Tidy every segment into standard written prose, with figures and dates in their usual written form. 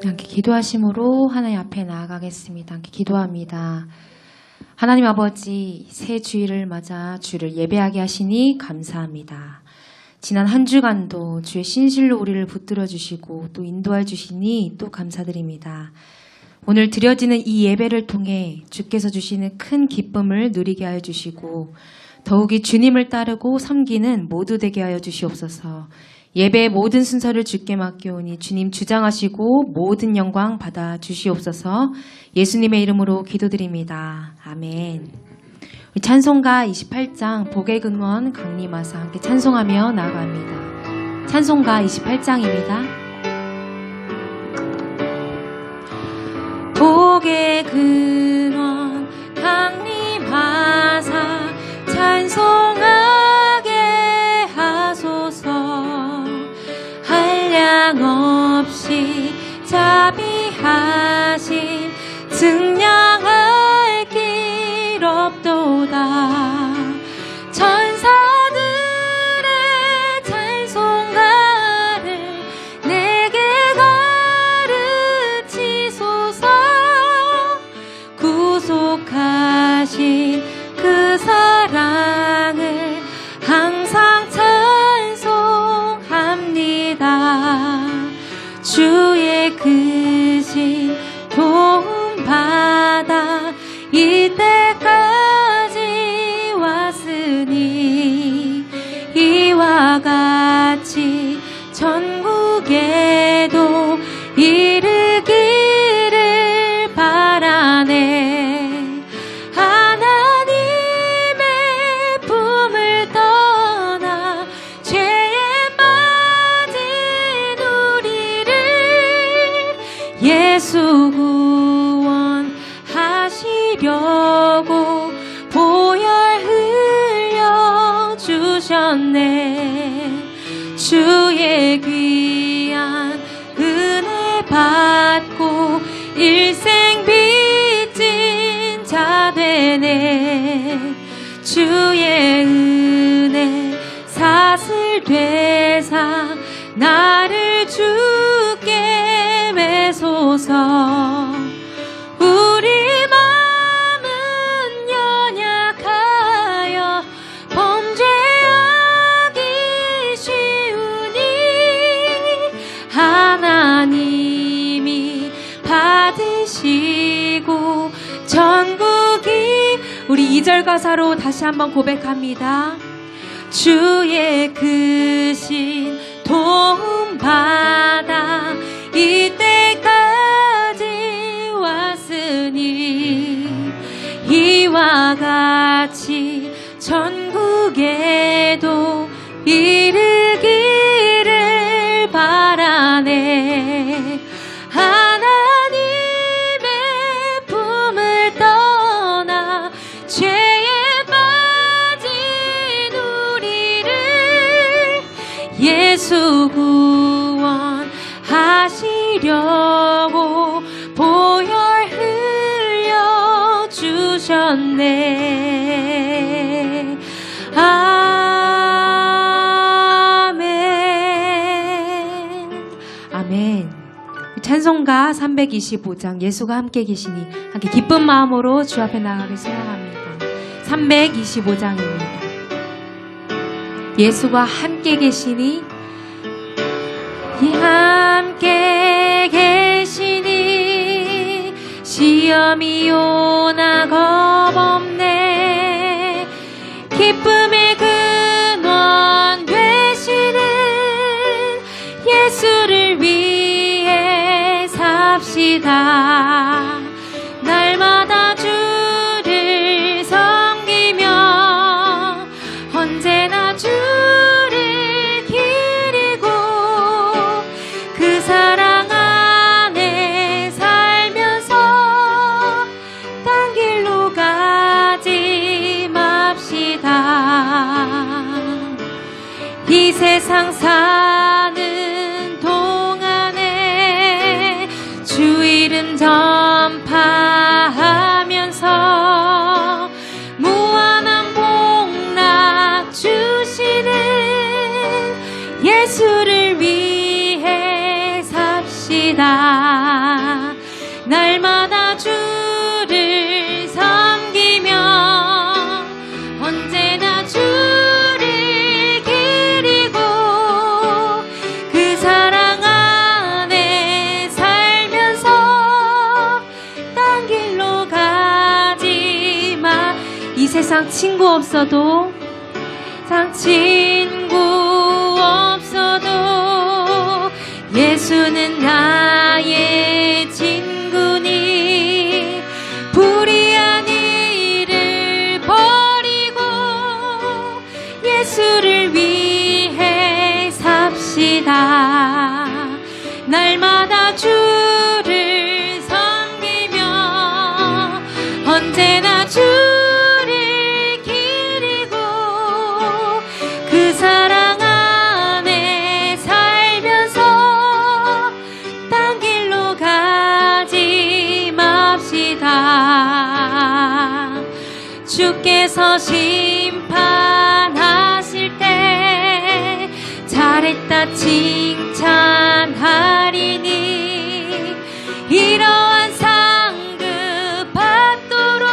함께 기도하심으로 하나님 앞에 나아가겠습니다. 함께 기도합니다. 하나님 아버지, 새 주일을 맞아 주를 예배하게 하시니 감사합니다. 지난 한 주간도 주의 신실로 우리를 붙들어 주시고 또 인도해 주시니 또 감사드립니다. 오늘 드려지는 이 예배를 통해 주께서 주시는 큰 기쁨을 누리게 하여 주시고 더욱이 주님을 따르고 섬기는 모두 되게 하여 주시옵소서. 예배의 모든 순서를 주께 맡겨오니 주님 주장하시고 모든 영광 받아 주시옵소서. 예수님의 이름으로 기도드립니다. 아멘. 찬송가 28장 복의 근원 강림하사 함께 찬송하며 나아갑니다. 찬송가 28장입니다. 복의 근원 강림하사 찬송하게 하소서. 한량 없이 자비하신 승량할 길 없도다. 천사들의 찬송가를 내게 가르치소서. 구속하신 그 사랑을 항상 찬송합니다. 주의 크신 도움 받아 이때까지 왔으니 이와 같이 전국에도 이르기를 바라네. 하나님의 품을 떠나 죄에 빠진 우리를 예수 구원하시려고 보혈 흘려 주셨네. 주의 귀한 은혜 받고 일생 빚진 자 되네. 주의 은혜 사슬 되사 나를 주께 매소서. 우리 마음은 연약하여 범죄하기 쉬우니 하나님이 받으시고 전국이 우리 2절 가사로 다시 한번 고백합니다. 주의 크신 도움 받아 이때까지 왔으니 이와 같이 전국에도 이르기를 바라네. 하나님의 품을 떠나 죄에 빠진 우리를 예수 구원하시려고 보혈 흘려 주셨네. 아멘. 아멘. 찬송가 325장 예수가 함께 계시니 함께 기쁜 마음으로 주 앞에 나가길 소망합니다. 325장입니다. 예수가 함께 계시니 함께 계시니 시험이 오나 겁없네. 기쁨의 근원 되시는 예수를 위해 삽시다. 날마다 주를 섬기며 언제나 주를 기리고 그 사랑 안에 살면서 딴 길로 가지 맙시다. 이 세상 사는 동안에 주 이름 전파하면서 무한한 복락 주시는 예수를 위해 삽시다. 친구 없어도 세상 친구 없어도 예수는 나의 친구니 불의한 일을 버리고 예수를 위해 삽시다. 날마다 주를 섬기며 언제나 주를 기리고 그 사랑 안에 살면서 딴 길로 가지 맙시다. 주께서 심판하실 때 잘했다 칭찬하리니 이러한 상급 받도록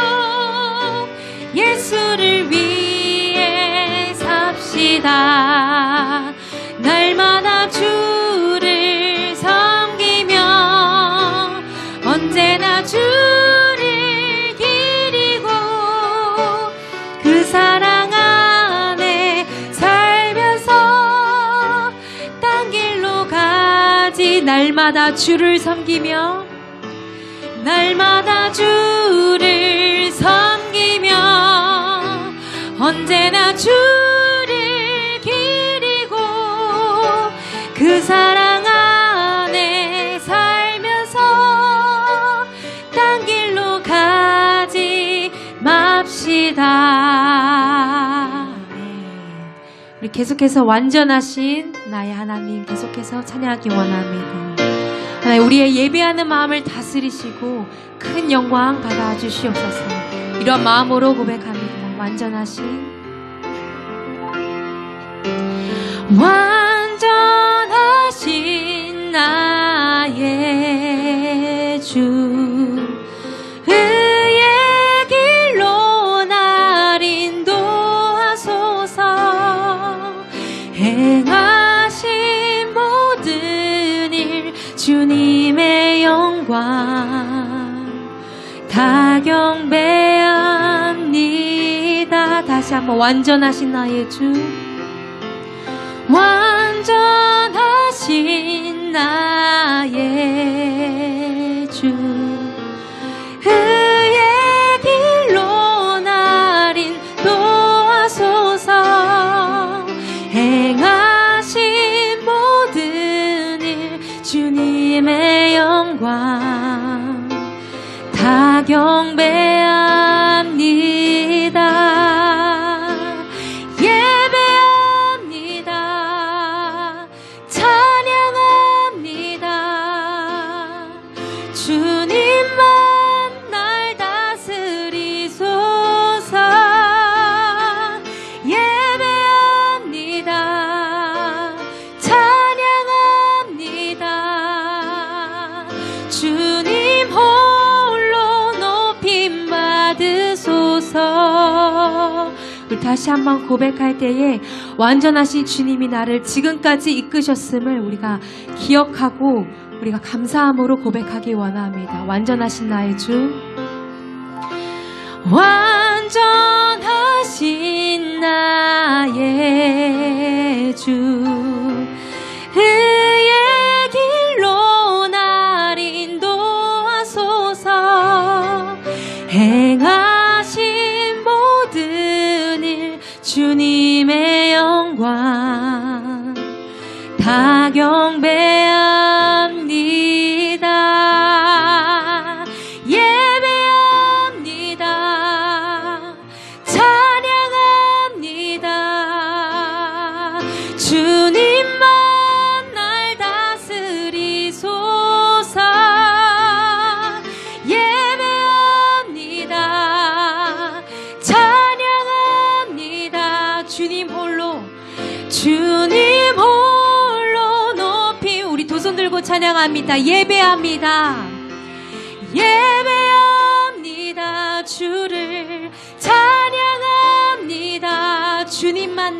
예수를 위해 삽시다. 날마다 주를 섬기며 언제나 주를 기리고 그 사랑 안에 살면서 딴 길로 가지. 날마다 주를 섬기며 날마다 주를 섬기며 언제나 주를 기리고 그 사랑 안에 살면서 딴 길로 가지 맙시다. 우리 계속해서 완전하신 나의 하나님 계속해서 찬양하기 원합니다. 하나님, 우리의 예배하는 마음을 다스리시고 큰 영광 받아주시옵소서. 이런 마음으로 고백합니다. 완전하신 나의 주 의의 길로 날 인도하소서. 행하신 모든 일 주님의 영광 다 경배합니다. 다시 한번 완전하신 나의 주 완전하신 나의 주 의의 길로 날 인도하소서. 행하신 모든 일 주님의 영광 다 경배합니다. 예배합니다. 찬양합니다. 주님만 날 다스리소서. 예배합니다. 찬양합니다. 주님 홀로 높임 받으소서. 우리 다시 한번 고백할 때에 완전하신 주님이 나를 지금까지 이끄셨음을 우리가 기억하고 우리가 감사함으로 고백하기 원합니다. 완전하신 나의 주 완전하신 나의 주 의의 길로 날 인도하소서. 행하신 모든 일 주님의 영광 다 경배합니다. 예배합니다. 찬양합니다. 주님만 날 다스리소서. 예배합니다. 찬양합니다. 주님 홀로 높이 우리 두 손 들고 찬양합니다. 예배합니다. 예배합니다. 주를 찬양합니다. 주님만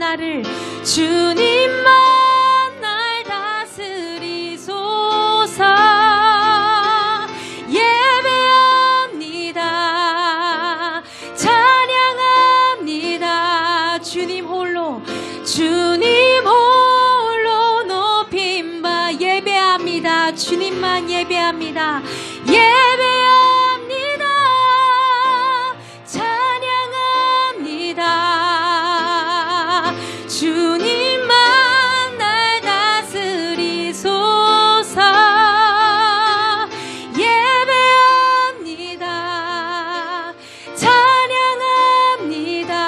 날 다스리소서. 예배합니다. 찬양합니다. 홀로 주님 홀로 높임 바 예배합니다. 주님만 예배합니다. 예배합니다. 찬양합니다. 주님만 날 다스리소서. 예배합니다. 찬양합니다.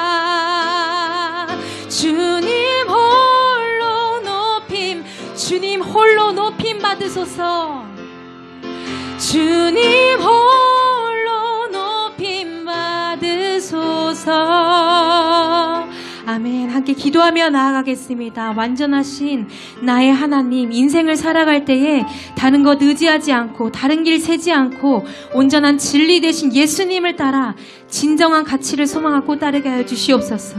주님 홀로 높임 받으소서. 주님 홀로 높임 받으소서. 아멘. 함께 기도하며 나아가겠습니다. 완전하신 나의 하나님, 인생을 살아갈 때에 다른 것 의지하지 않고 다른 길 세지 않고 온전한 진리 되신 예수님을 따라 진정한 가치를 소망하고 따르게 하여 주시옵소서.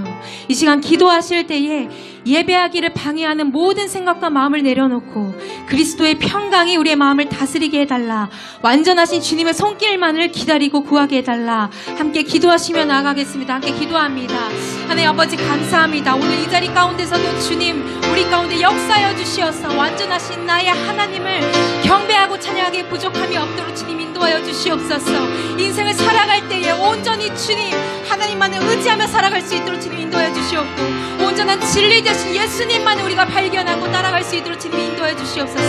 이 시간 기도하실 때에 예배하기를 방해하는 모든 생각과 마음을 내려놓고 그리스도의 평강이 우리의 마음을 다스리게 해달라. 완전하신 주님의 손길만을 기다리고 구하게 해달라. 함께 기도하시며 나아가겠습니다. 함께 기도합니다. 하나님 아버지 감사합니다. 오늘 이 자리 가운데서도 주님 우리 가운데 역사하여 주시어서 완전하신 나의 하나님을 경배하고 찬양하기에 부족함이 없도록 주님 인도하여 주시옵소서. 인생을 살아갈 때에 온전히 주님 하나님만을 의지하며 살아갈 수 있도록 주님 인도하여 주시옵고 온전한 진리 되신 예수님만을 우리가 발견하고 따라갈 수 있도록 주님 인도하여 주시옵소서.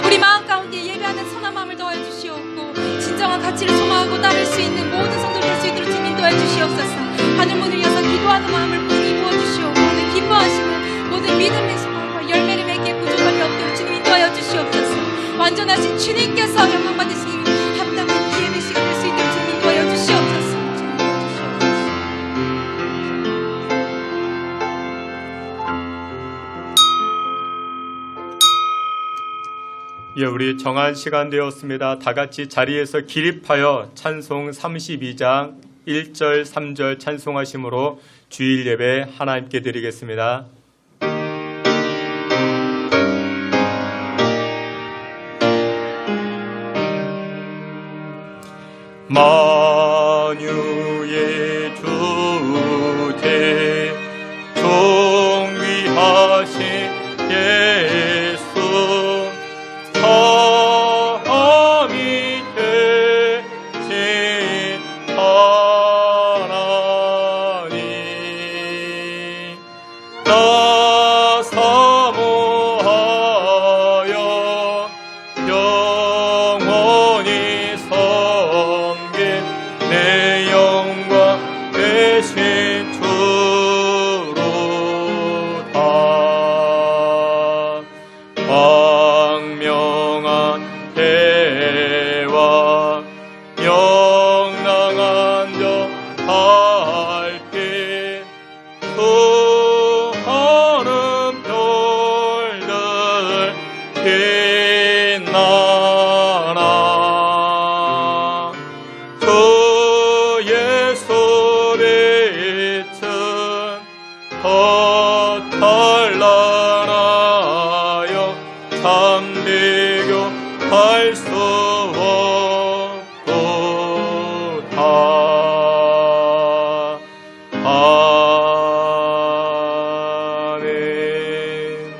우리 마음 가운데 예배하는 선한 마음을 더하여 주시옵고 진정한 가치를 소망하고 따를 수 있는 모든 성도 될 수 있도록 주님 인도하여 주시옵소서. 하늘 문을 여서 기도하는 마음을 부디 부어주시옵고 오늘 기뻐하시는 모든 믿음의 소망과 열매를 맺기에 부족함이 없도록 주님 인도하여 주시옵소서. 완전하신 주님께서 영광 받으시니 합당한 예배 시간 될 수 있도록 주님 인도하여 주시옵소서. 예, 우리 정한 시간 되었습니다. 다 같이 자리에서 기립하여 찬송 32장 1절 3절 찬송하심으로 주일 예배 하나님께 드리겠습니다. 만유의 주제 존귀하신 예수 사함이 되신 하나님 나 사모하여 영원히 섬긴 내 영광 되신 주로다. 광명한 해와 영랑한 저 달빛 수많은 별들 빛나나 주 예수 빛은 더 찬란하여 참비교 할 수 없도다. 아멘.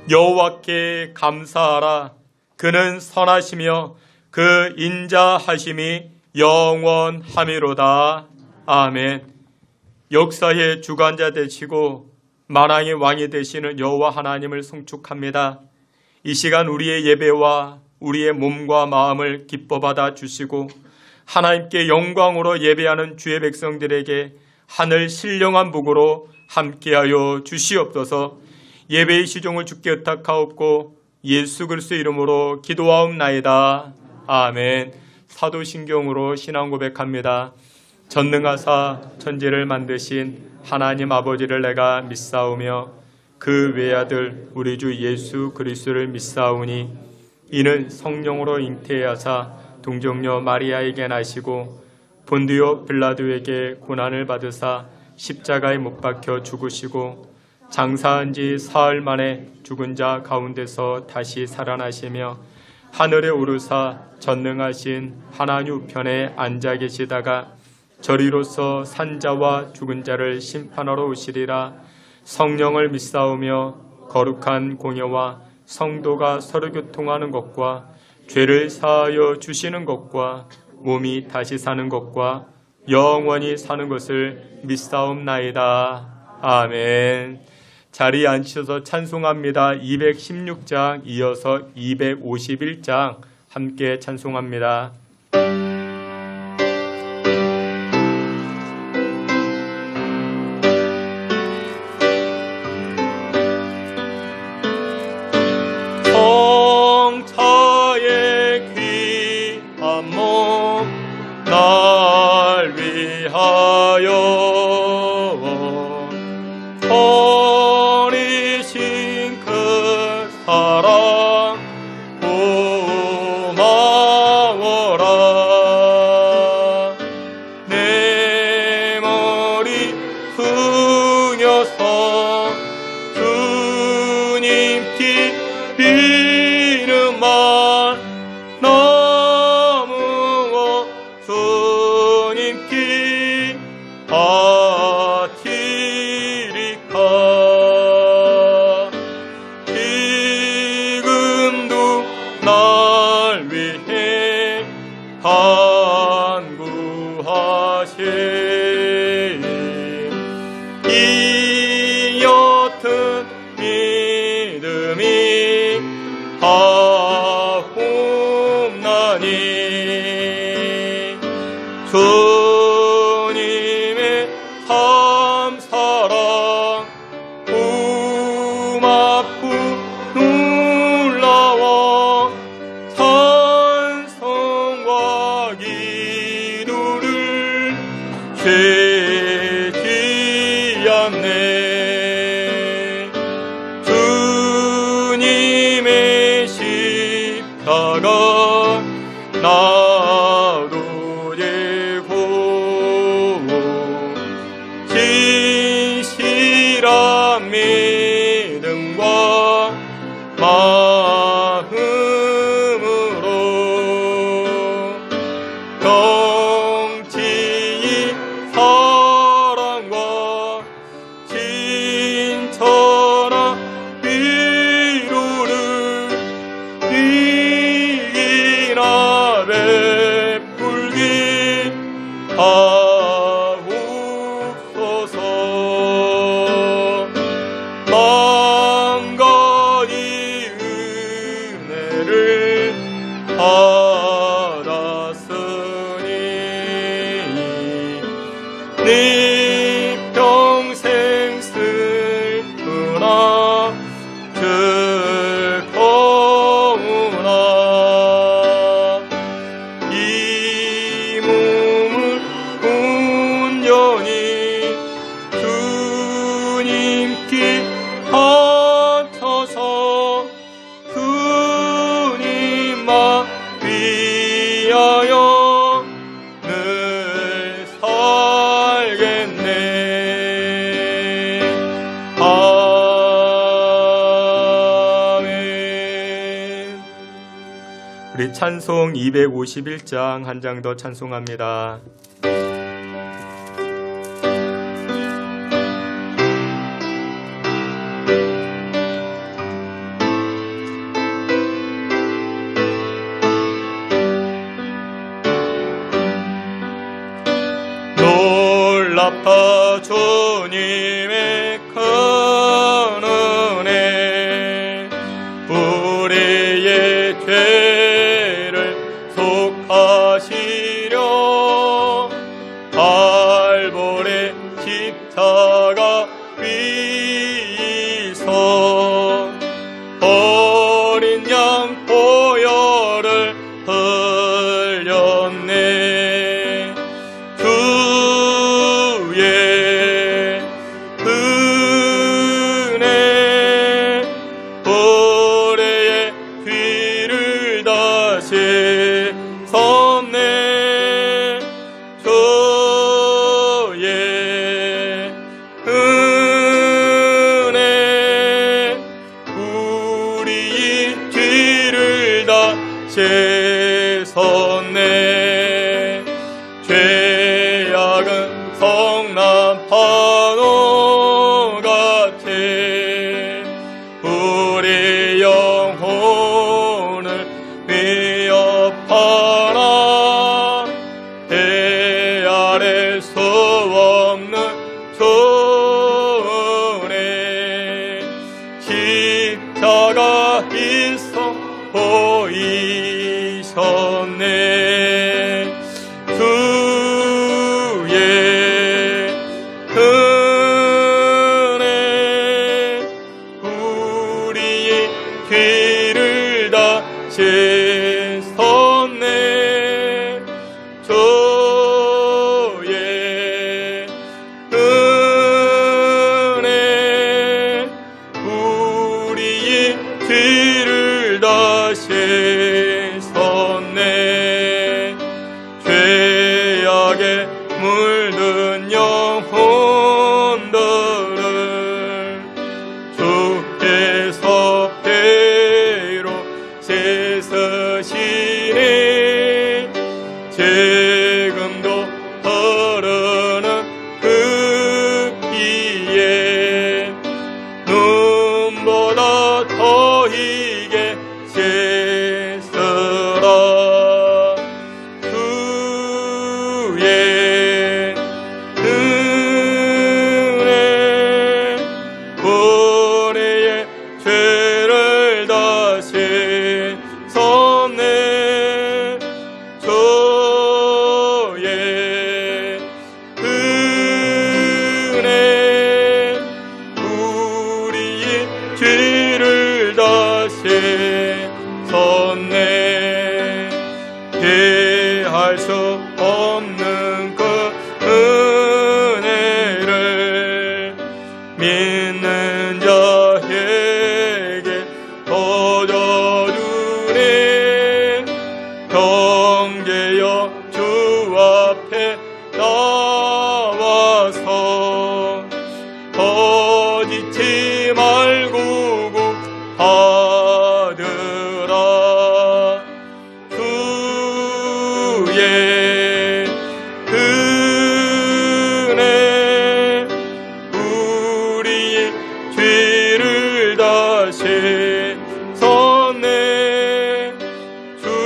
여호와께 감사하라. 그는 선하시며 그 인자하심이 영원함이로다. 아멘. 역사의 주관자 되시고 만왕의 왕이 되시는 여호와 하나님을 송축합니다. 이 시간 우리의 예배와 우리의 몸과 마음을 기뻐 받아 주시고 하나님께 영광으로 예배하는 주의 백성들에게 하늘 신령한 복으로 함께하여 주시옵소서. 예배의 시종을 주께 의탁하옵고 예수 그리스도 이름으로 기도하옵나이다. 아멘. 사도신경으로 신앙 고백합니다. 전능하사 천지를 만드신 하나님 아버지를 내가 믿사오며 그 외아들 우리 주 예수 그리스도를 믿사오니 이는 성령으로 잉태하사 동정녀 마리아에게 나시고 본디오 빌라도에게 고난을 받으사 십자가에 못 박혀 죽으시고 장사한 지 사흘 만에 죽은 자 가운데서 다시 살아나시며 하늘에 오르사 전능하신 하나님 우편에 앉아 계시다가 저리로서 산자와 죽은 자를 심판하러 오시리라. 성령을 믿사오며 거룩한 공예와 성도가 서로 교통하는 것과 죄를 사하여 주시는 것과 몸이 다시 사는 것과 영원히 사는 것을 믿사옵나이다. 아멘. 자리에 앉으셔서 찬송합니다. 216장 이어서 251장 함께 찬송합니다. 성차의 귀한 몸 날 위하여 버리신 그 사랑 고마워라. 내 머리 숙여서 주님 길 비는 말 너무 주님 길 바치리까. 지금도 날 위해 간구하시. 이 옅은 믿음이 하옵나니 주님의 참 사랑 고맙고 놀라워 찬송과 기도를 죄지 않네. 주님의 십자가 나도 되고 진실한 믿음과 마음으로 정치의 사랑과 친절한 위로를 이기나 베풀기 하옵소서. 만가지 은혜를 받았으니 네 평생 슬프나 즐거우나 이 몸을 온전히 주님께 바쳐서 주님만 위하여 늘 살겠네. 아멘. 우리 찬송 251장 한 장 더 찬송합니다. 놀랍다 주님의 큰 은혜. 우리의 죄를 속하시려 갈보리 십자가 위서 어린 양 보혈을 흘렸네. 주의 은혜 우리의 귀를 다시 섰네. 주의 은혜 같이 우리 영혼을 위협하나 해 아래 수 없는 존에 십자가 있어 보이셨네. 주의 은혜 우리의 뒤를 다시 섰네. 주의 은혜 우리의 뒤를 다시 섰네. 죄악에 물든 영혼들을 주께서 배로 씻으시니 지금도 흐르는 그 피에 눈보다 더 이게 씻으라. 주의 은혜 우리의 죄를 다시 섰네. 주의 은혜 우리의 죄를 다시 섰네. 피할 수 없는 그 은혜를 믿는 자에게 거저주네. 형제여 주 앞에 나와서 거짓지 말고 구하더라. 주의 은혜 우리의 죄를 다시 섰네. 주의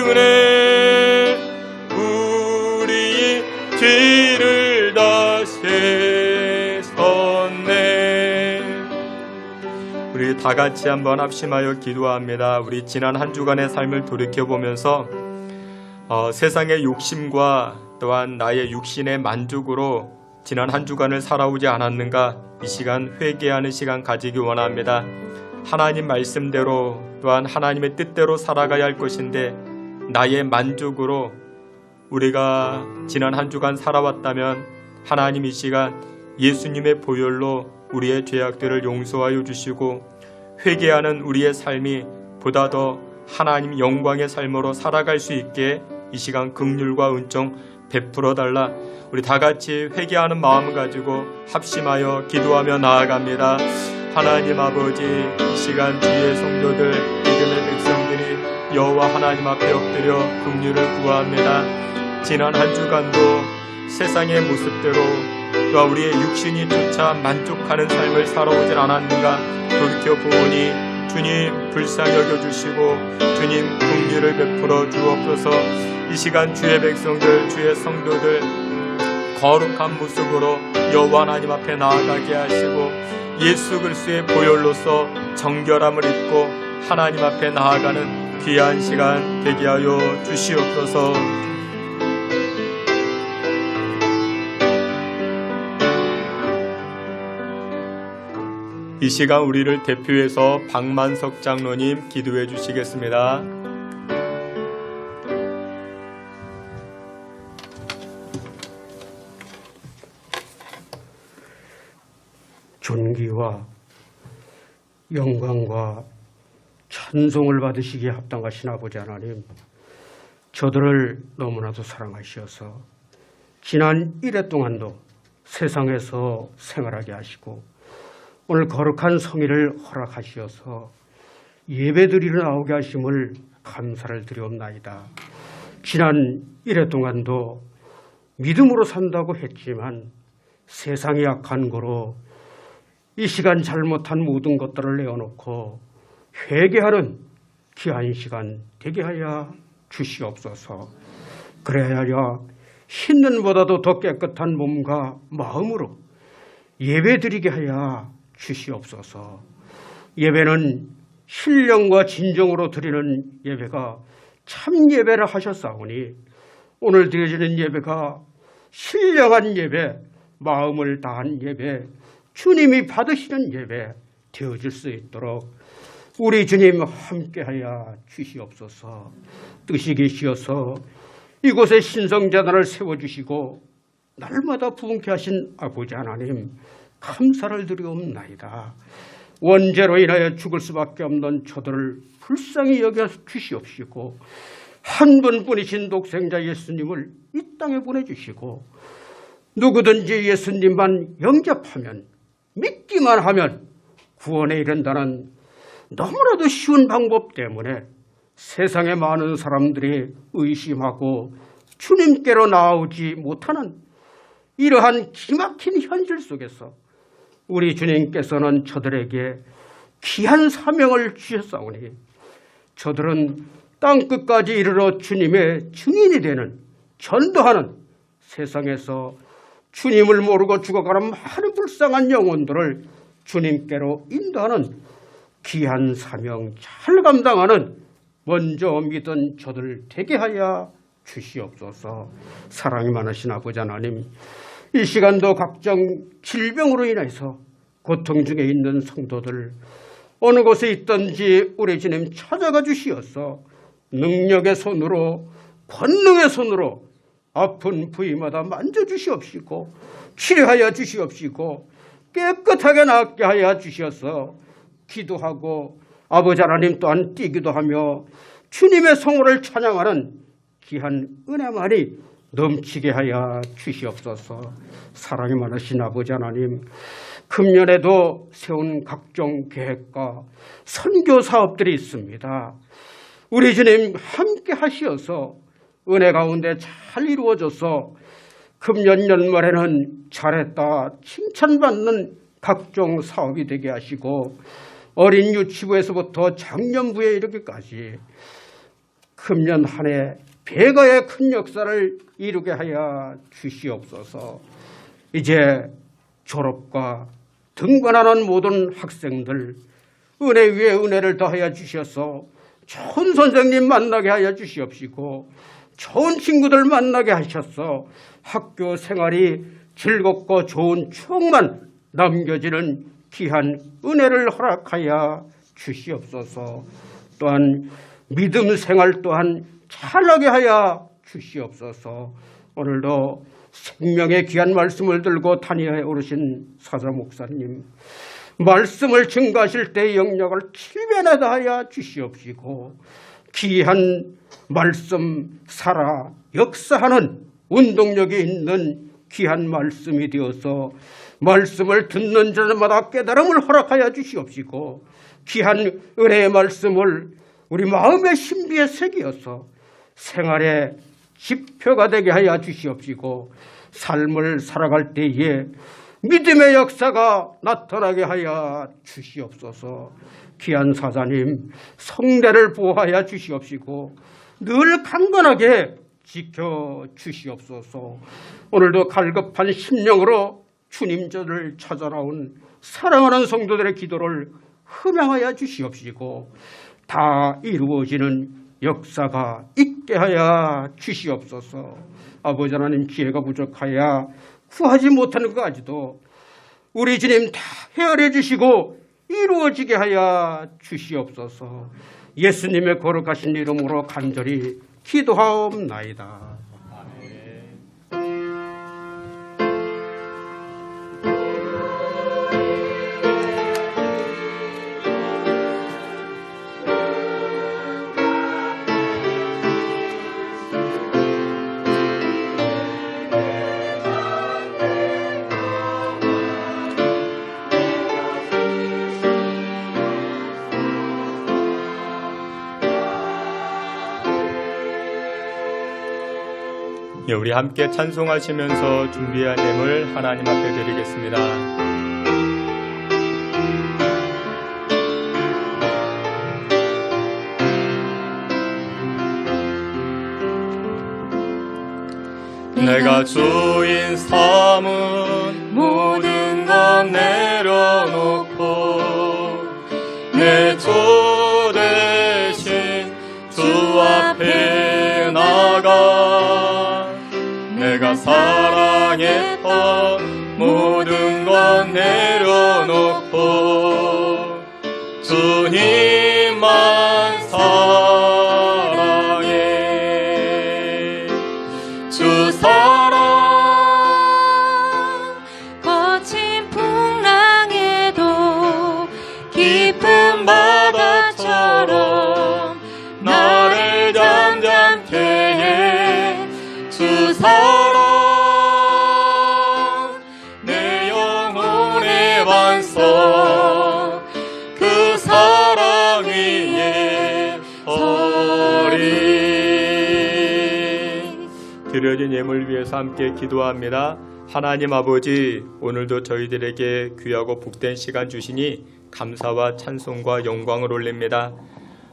은혜 우리의 죄를 다시 섰네. 우리 다 같이 한번 합심하여 기도합니다. 우리 지난 한 주간의 삶을 돌이켜보면서 세상의 욕심과 또한 나의 육신의 만족으로 지난 한 주간을 살아오지 않았는가, 이 시간 회개하는 시간 가지기 원합니다. 하나님 말씀대로 또한 하나님의 뜻대로 살아가야 할 것인데 나의 만족으로 우리가 지난 한 주간 살아왔다면 하나님 이 시간 예수님의 보혈로 우리의 죄악들을 용서하여 주시고 회개하는 우리의 삶이 보다 더 하나님 영광의 삶으로 살아갈 수 있게 이 시간 긍휼과 은총 베풀어 달라. 우리 다 같이 회개하는 마음을 가지고 합심하여 기도하며 나아갑니다. 하나님 아버지, 이 시간 주의 성도들, 믿음의 백성들이 여호와 하나님 앞에 엎드려 긍휼을 구합니다. 지난 한 주간도 세상의 모습대로 또 우리의 육신이 쫓아 만족하는 삶을 살아오질 않았는가 돌이켜보니 주님 불쌍히 여겨주시고 주님 긍휼을 베풀어 주옵소서. 이 시간 주의 백성들, 주의 성도들 거룩한 모습으로 여호와 하나님 앞에 나아가게 하시고 예수 그리스도의 보혈로서 정결함을 입고 하나님 앞에 나아가는 귀한 시간 되게 하여 주시옵소서. 이 시간 우리를 대표해서 박만석 장로님 기도해 주시겠습니다. 존귀와 영광과 찬송을 받으시기에 합당하신 아버지 하나님, 저들을 너무나도 사랑하셔서 지난 1회 동안도 세상에서 생활하게 하시고 오늘 거룩한 성의를 허락하시어서 예배드리러 나오게 하심을 감사를 드리옵나이다. 지난 1회 동안도 믿음으로 산다고 했지만 세상이 약한 거로 이 시간 잘못한 모든 것들을 내어놓고 회개하는 귀한 시간 되게 하여 주시옵소서. 그래야 흰눈보다도 더 깨끗한 몸과 마음으로 예배드리게 하여 주시옵소서. 예배는 신령과 진정으로 드리는 예배가 참 예배를 하셨사오니 오늘 드려지는 예배가 신령한 예배, 마음을 다한 예배, 주님이 받으시는 예배 되어질 수 있도록 우리 주님 함께하여 주시옵소서. 뜻이 계시어서 이곳에 신성재단을 세워주시고 날마다 부흥케 하신 아버지 하나님 감사를 드리옵나이다. 원죄로 인하여 죽을 수밖에 없는 저들을 불쌍히 여겨 주시옵시고 한 분뿐이신 독생자 예수님을 이 땅에 보내주시고 누구든지 예수님만 영접하면 믿기만 하면 구원에 이른다는 너무나도 쉬운 방법 때문에 세상의 많은 사람들이 의심하고 주님께로 나오지 못하는 이러한 기막힌 현실 속에서 우리 주님께서는 저들에게 귀한 사명을 주셨사오니 저들은 땅끝까지 이르러 주님의 증인이 되는 전도하는 세상에서 주님을 모르고 죽어가는 많은 불쌍한 영혼들을 주님께로 인도하는 귀한 사명 잘 감당하는 먼저 믿은 저들 되게 하여 주시옵소서. 사랑이 많으신 아버지 하나님, 이 시간도 각종 질병으로 인해서 고통 중에 있는 성도들 어느 곳에 있든지 우리 주님 찾아가 주시어서 능력의 손으로 권능의 손으로 아픈 부위마다 만져주시옵시고 치료하여 주시옵시고 깨끗하게 낫게 하여 주셔서 기도하고 아버지 하나님 또한 뛰기도 하며 주님의 성호를 찬양하는 귀한 은혜만이 넘치게 하여 주시옵소서. 사랑이 많으신 아버지 하나님, 금년에도 세운 각종 계획과 선교 사업들이 있습니다. 우리 주님 함께 하시어서 은혜 가운데 잘 이루어져서 금년 연말에는 잘했다 칭찬받는 각종 사업이 되게 하시고 어린 유치부에서부터 장년부에 이르기까지 금년 한 해 배가의 큰 역사를 이루게 하여 주시옵소서. 이제 졸업과 등반하는 모든 학생들 은혜 위에 은혜를 더하여 주셔서 좋은 선생님 만나게 하여 주시옵시고 좋은 친구들 만나게 하셔서 학교 생활이 즐겁고 좋은 추억만 남겨지는 귀한 은혜를 허락하여 주시옵소서. 또한 믿음 생활 또한 잘하게 하여 주시옵소서. 오늘도 생명의 귀한 말씀을 들고 단위에 오르신 사자 목사님, 말씀을 증거하실 때의 영역을 7배나 다하여 주시옵시고 귀한 말씀 살아 역사하는 운동력이 있는 귀한 말씀이 되어서 말씀을 듣는 자마다 깨달음을 허락하여 주시옵시고 귀한 은혜의 말씀을 우리 마음의 신비에 새기어서 생활의 지표가 되게 하여 주시옵시고 삶을 살아갈 때에 믿음의 역사가 나타나게 하여 주시옵소서. 귀한 사자님 성대를 보호하여 주시옵시고 늘 강건하게 지켜주시옵소서. 오늘도 갈급한 심령으로 주님 저를 찾아 나온 사랑하는 성도들의 기도를 흠양하여 주시옵시고 다 이루어지는 역사가 있게 하여 주시옵소서. 아버지 하나님 기회가 부족하여 구하지 못하는 것까지도 우리 주님 다 헤아려 주시고 이루어지게 하여 주시옵소서. 예수님의 거룩하신 이름으로 간절히 기도하옵나이다. 예, 우리 함께 찬송하시면서 준비한 예물 하나님 앞에 드리겠습니다. 내가 주인 삼은 모든 것 내려놓고 내 주 대신 주 앞에 나가 내가 사랑했던 모든 것 내려놓고 주님만 사랑해. 주 사랑 거친 풍랑에도 깊은 바다처럼 나를 잠잠케 해. 주 사랑 내 영혼의 반석 그 사랑 위에 서리. 드려진 예물 위해서 함께 기도합니다. 하나님 아버지, 오늘도 저희들에게 귀하고 복된 시간 주시니 감사와 찬송과 영광을 올립니다.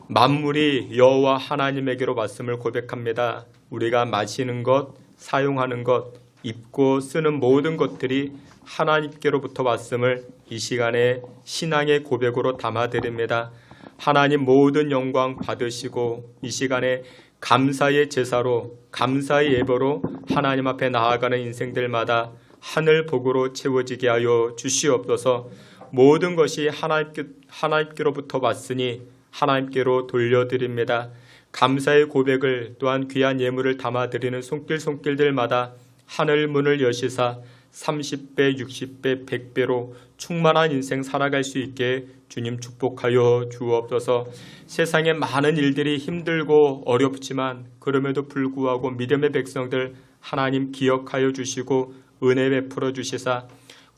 만물이 여호와 하나님에게로 왔음을 고백합니다. 우리가 마시는 것, 사용하는 것, 입고 쓰는 모든 것들이 하나님께로부터 왔음을 이 시간에 신앙의 고백으로 담아드립니다. 하나님 모든 영광 받으시고 이 시간에 감사의 제사로, 감사의 예배로 하나님 앞에 나아가는 인생들마다 하늘 복으로 채워지게 하여 주시옵소서. 모든 것이 하나님께로부터 왔으니 하나님께로 돌려드립니다. 감사의 고백을 또한 귀한 예물을 담아드리는 손길들마다 하늘 문을 여시사 30배, 60배, 100배로 충만한 인생 살아갈 수 있게 주님 축복하여 주옵소서. 세상에 많은 일들이 힘들고 어렵지만 그럼에도 불구하고 믿음의 백성들 하나님 기억하여 주시고 은혜 베풀어 주시사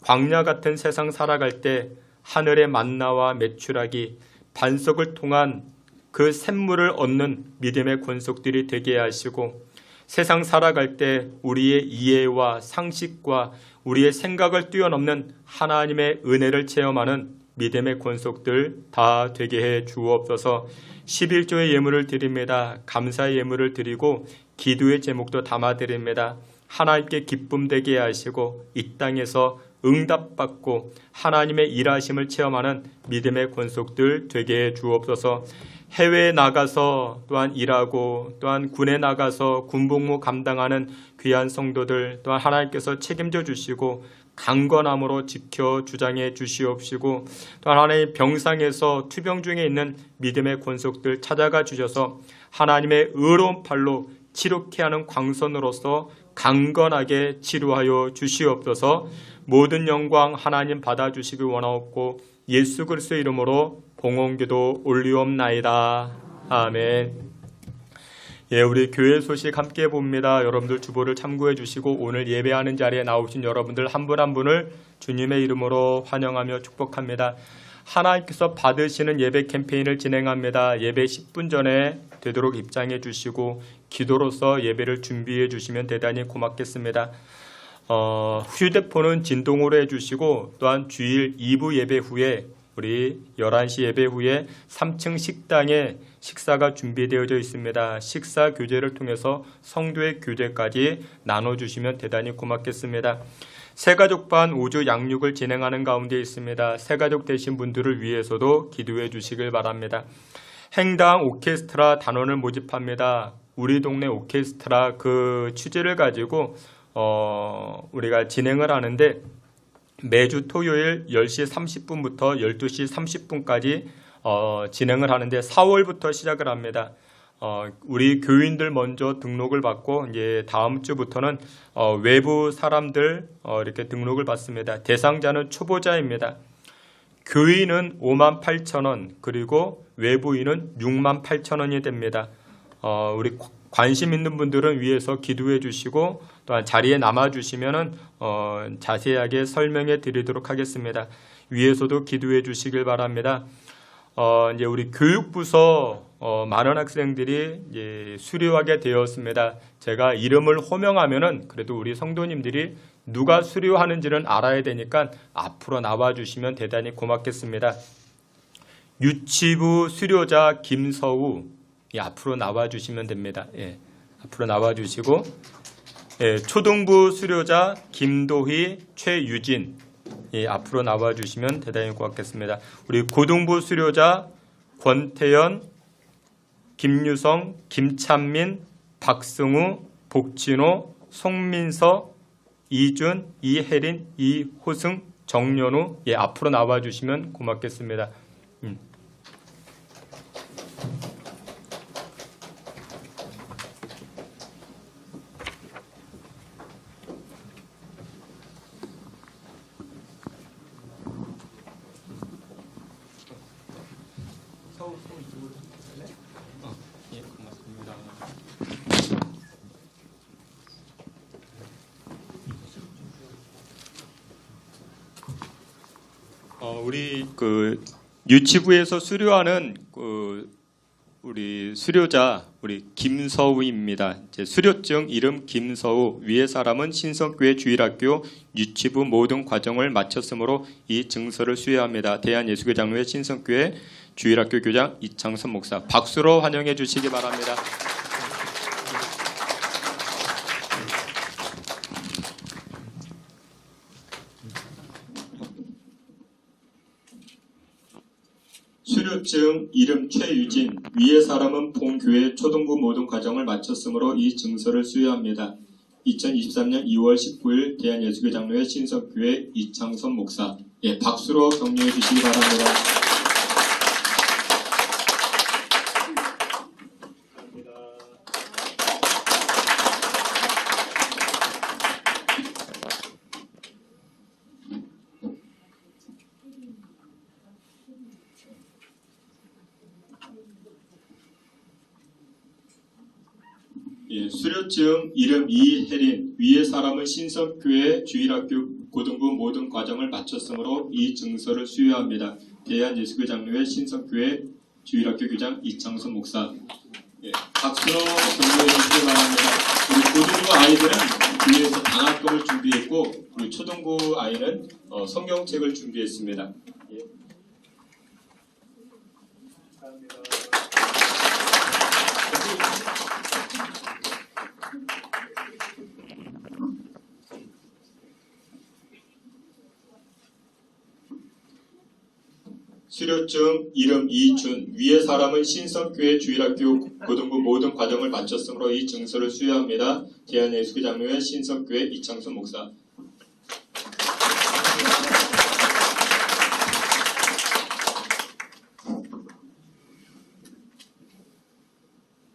광야 같은 세상 살아갈 때 하늘의 만나와 메추라기 반석을 통한 그 샘물을 얻는 믿음의 권속들이 되게 하시고 세상 살아갈 때 우리의 이해와 상식과 우리의 생각을 뛰어넘는 하나님의 은혜를 체험하는 믿음의 권속들 다 되게 해 주옵소서. 11조의 예물을 드립니다. 감사의 예물을 드리고 기도의 제목도 담아드립니다. 하나님께 기쁨 되게 하시고 이 땅에서 응답받고 하나님의 일하심을 체험하는 믿음의 권속들 되게 해 주옵소서. 해외에 나가서 또한 일하고 또한 군에 나가서 군복무 감당하는 귀한 성도들 또한 하나님께서 책임져 주시고 강건함으로 지켜 주장해 주시옵시고 또한 하나님 병상에서 투병 중에 있는 믿음의 권속들 찾아가 주셔서 하나님의 의로운 팔로 치료케 하는 광선으로서 강건하게 치료하여 주시옵소서. 모든 영광 하나님 받아주시기 원하옵고 예수 그리스도의 이름으로 봉헌기도 올리옵나이다. 아멘. 예, 우리 교회 소식 함께 봅니다. 여러분들 주보를 참고해 주시고 오늘 예배하는 자리에 나오신 여러분들 한 분 한 분을 주님의 이름으로 환영하며 축복합니다. 하나님께서 받으시는 예배 캠페인을 진행합니다. 예배 10분 전에 되도록 입장해 주시고 기도로서 예배를 준비해 주시면 대단히 고맙겠습니다. 휴대폰은 진동으로 해주시고 또한 주일 2부 예배 후에 우리 11시 예배 후에 3층 식당에 식사가 준비되어져 있습니다. 식사 교제를 통해서 성도의 교제까지 나눠주시면 대단히 고맙겠습니다. 새가족반 우주 양육을 진행하는 가운데 있습니다. 새가족 되신 분들을 위해서도 기도해 주시길 바랍니다. 행당 오케스트라 단원을 모집합니다. 우리 동네 오케스트라 그 취지를 가지고 우리가 진행을 하는데 매주 토요일 10시 30분부터 12시 30분까지 진행을 하는데 4월부터 시작을 합니다. 우리 교인들 먼저 등록을 받고 이제 다음 주부터는 외부 사람들 이렇게 등록을 받습니다. 대상자는 초보자입니다. 교인은 58,000원 그리고 외부인은 68,000원이 됩니다. 우리 관심 있는 분들은 위에서 기도해 주시고 또한 자리에 남아 주시면은 자세하게 설명해 드리도록 하겠습니다. 위에서도 기도해 주시길 바랍니다. 이제 우리 교육부서 많은 학생들이 이제 수료하게 되었습니다. 제가 이름을 호명하면은 그래도 우리 성도님들이 누가 수료하는지는 알아야 되니까 앞으로 나와주시면 대단히 고맙겠습니다. 유치부 수료자 김서우, 앞으로 나와주시면 됩니다. 예, 앞으로 나와주시고, 예, 초등부 수료자 김도희, 최유진, 예, 앞으로 나와주시면 대단히 고맙겠습니다. 우리 고등부 수료자 권태연, 김유성, 김찬민, 박승우, 복진호, 송민서, 이준, 이혜린, 이호승, 정연우, 예, 앞으로 나와주시면 고맙겠습니다. 예, 고맙습니다. 우리 그 유치부에서 수료하는 우리 수료자 우리 김서우입니다. 제 수료증 이름 김서우, 위의 사람은 신성교회 주일학교 유치부 모든 과정을 마쳤으므로 이 증서를 수여합니다. 대한예수교 장로회 신성교회 주일학교 교장 이창선 목사, 박수로 환영해 주시기 바랍니다. 수료증 이름 최유진, 위의 사람은 본교회 초등부 모든 과정을 마쳤으므로 이 증서를 수여합니다. 2023년 2월 19일 대한예수교 장로회 신성교회 이창선 목사, 예, 박수로 격려해 주시기 바랍니다. 예, 수료증 이름 이혜린, 위의 사람은 신성교회 주일학교 고등부 모든 과정을 마쳤으므로 이 증서를 수여합니다. 대한예수교 장로회 신성교회 주일학교 교장 이창선 목사, 예, 박수로 격려해 주시기 바랍니다. 우리 고등부 아이들은 뒤에서 방학금을 준비했고, 우리 초등부 아이는 성경책을 준비했습니다. 예. 감사합니다. 수료증 이름 이준, 위의 사람은 신성교회 주일학교 고등부 모든 과정을 마쳤으므로 이 증서를 수여합니다. 대한예수교 장로회 신성교회 이창선 목사.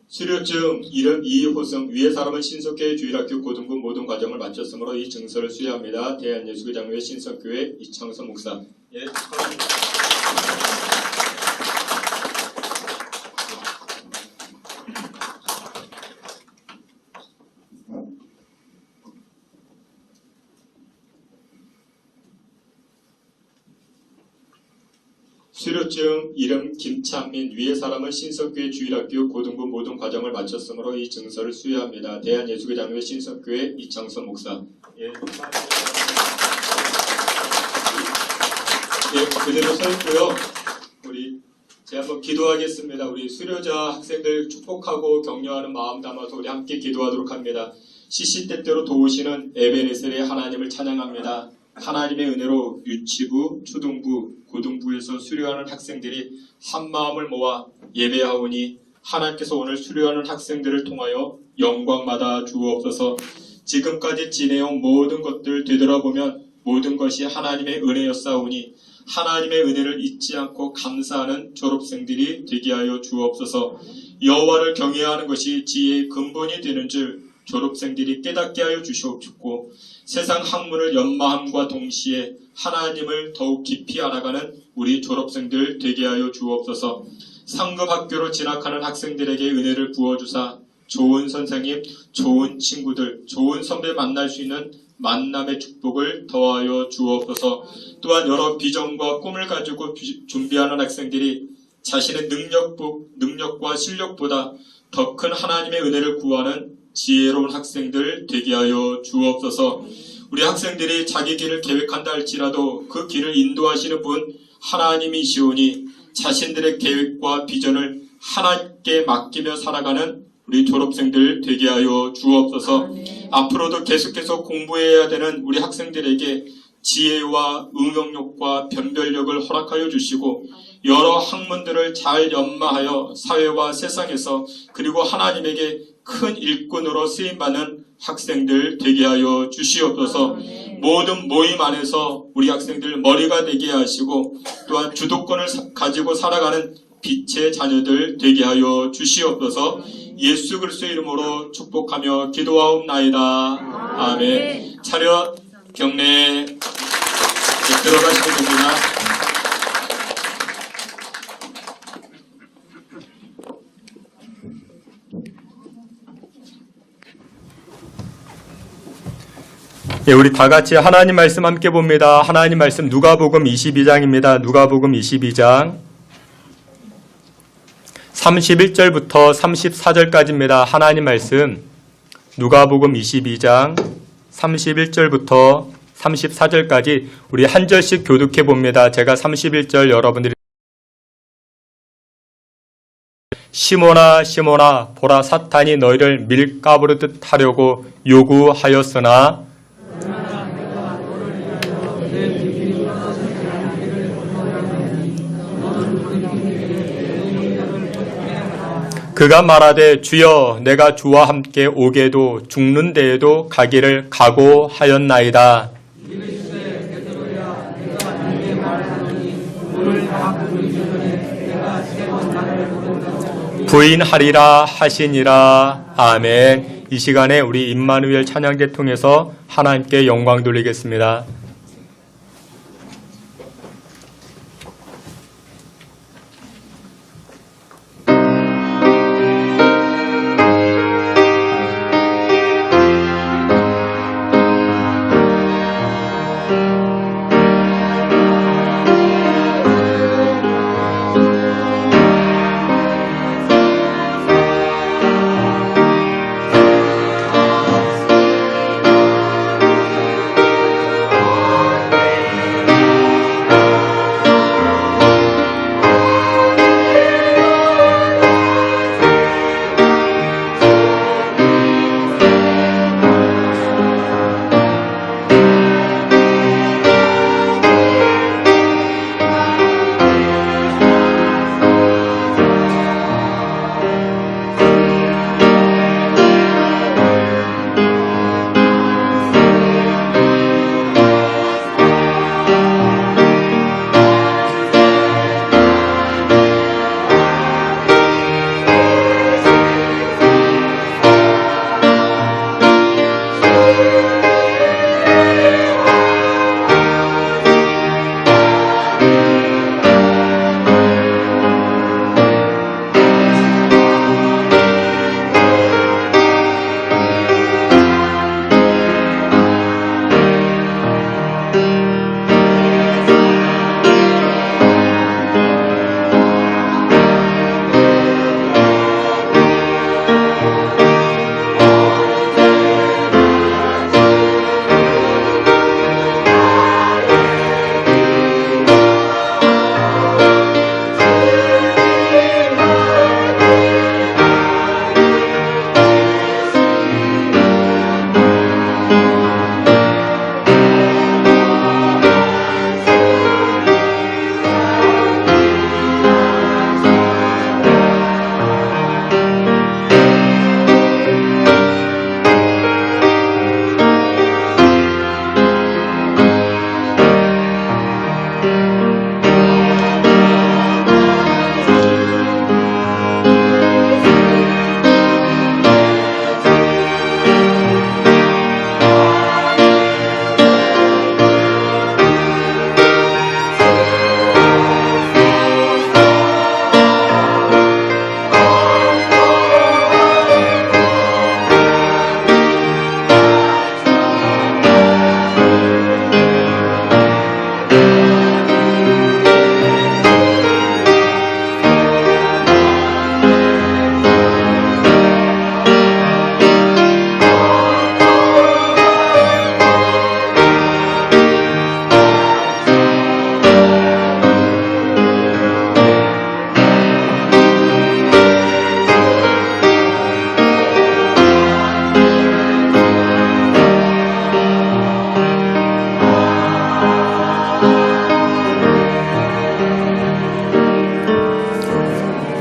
수료증 이름 이호승, 위의 사람은 신성교회 주일학교 고등부 모든 과정을 마쳤으므로 이 증서를 수여합니다. 대한예수교 장로회 신성교회 이창선 목사. 예, 수료증 이름 김찬민, 위의 사람은 신성교회 주일학교 고등부 모든 과정을 마쳤으므로 이 증서를 수여합니다. 대한예수교 장로회 신성교회 이창선 목사. 예, 예, 그대로 서 있고요. 제가 한번 기도하겠습니다. 우리 수료자 학생들 축복하고 격려하는 마음 담아서 우리 함께 기도하도록 합니다. 시시때때로 도우시는 에베네셀의 하나님을 찬양합니다. 하나님의 은혜로 유치부, 초등부, 고등부에서 수료하는 학생들이 한 마음을 모아 예배하오니 하나님께서 오늘 수료하는 학생들을 통하여 영광받아 주옵소서. 지금까지 지내온 모든 것들 되돌아보면 모든 것이 하나님의 은혜였사오니 하나님의 은혜를 잊지 않고 감사하는 졸업생들이 되게 하여 주옵소서. 여호와를 경외하는 것이 지혜의 근본이 되는 줄 졸업생들이 깨닫게 하여 주시옵고, 세상 학문을 연마함과 동시에 하나님을 더욱 깊이 알아가는 우리 졸업생들 되게 하여 주옵소서. 상급 학교로 진학하는 학생들에게 은혜를 부어주사 좋은 선생님, 좋은 친구들, 좋은 선배 만날 수 있는 만남의 축복을 더하여 주옵소서. 또한 여러 비전과 꿈을 가지고 준비하는 학생들이 자신의 능력과 실력보다 더 큰 하나님의 은혜를 구하는 지혜로운 학생들 되게 하여 주옵소서. 우리 학생들이 자기 길을 계획한다 할지라도 그 길을 인도하시는 분 하나님이시오니 자신들의 계획과 비전을 하나님께 맡기며 살아가는 우리 졸업생들 되게 하여 주옵소서. 앞으로도 계속해서 공부해야 되는 우리 학생들에게 지혜와 응용력과 변별력을 허락하여 주시고 여러 학문들을 잘 연마하여 사회와 세상에서 그리고 하나님에게 큰 일꾼으로 쓰임받는 학생들 되게 하여 주시옵소서. 모든 모임 안에서 우리 학생들 머리가 되게 하시고 또한 주도권을 가지고 살아가는 빛의 자녀들 되게 하여 주시옵소서. 예수 그리스도의 이름으로 축복하며 기도하옵나이다. 아멘. 차렷 경례 들어가시면 됩니다. 예, 우리 다 같이 하나님 말씀 함께 봅니다. 하나님 말씀 누가복음 22장입니다. 누가복음 22장 31절부터 34절까지입니다. 하나님 말씀 누가복음 22장 31절부터 34절까지 우리 한 절씩 교독해 봅니다. 제가 31절 여러분들이 시몬아 시몬아 보라 사탄이 너희를 밀가부르듯 하려고 요구하였으나 그가 말하되 주여 내가 주와 함께 오게도 죽는 데에도 가기를 각오하였나이다. 부인하리라 하시니라. 아멘. 이 시간에 우리 임마누엘 찬양제 통해서 하나님께 영광 돌리겠습니다.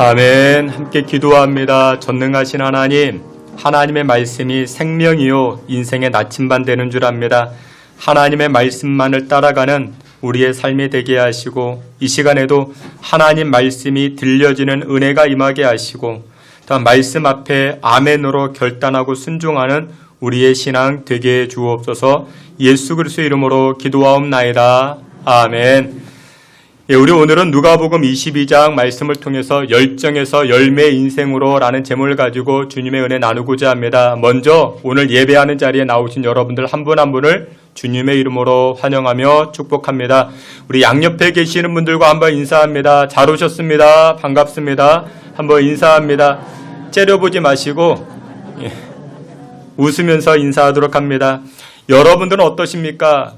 아멘. 함께 기도합니다. 전능하신 하나님, 하나님의 말씀이 생명이요 인생의 나침반 되는 줄 압니다. 하나님의 말씀만을 따라가는 우리의 삶이 되게 하시고, 이 시간에도 하나님 말씀이 들려지는 은혜가 임하게 하시고, 또 말씀 앞에 아멘으로 결단하고 순종하는 우리의 신앙 되게 해 주옵소서. 예수 그리스도의 이름으로 기도하옵나이다. 아멘. 예, 우리 오늘은 누가복음 22장 말씀을 통해서 열정에서 열매 인생으로 라는 제목을 가지고 주님의 은혜 나누고자 합니다. 먼저 오늘 예배하는 자리에 나오신 여러분들 한 분 한 분을 주님의 이름으로 환영하며 축복합니다. 우리 양옆에 계시는 분들과 한번 인사합니다. 잘 오셨습니다. 반갑습니다. 한번 인사합니다. 째려보지 마시고 웃으면서 인사하도록 합니다. 여러분들은 어떠십니까?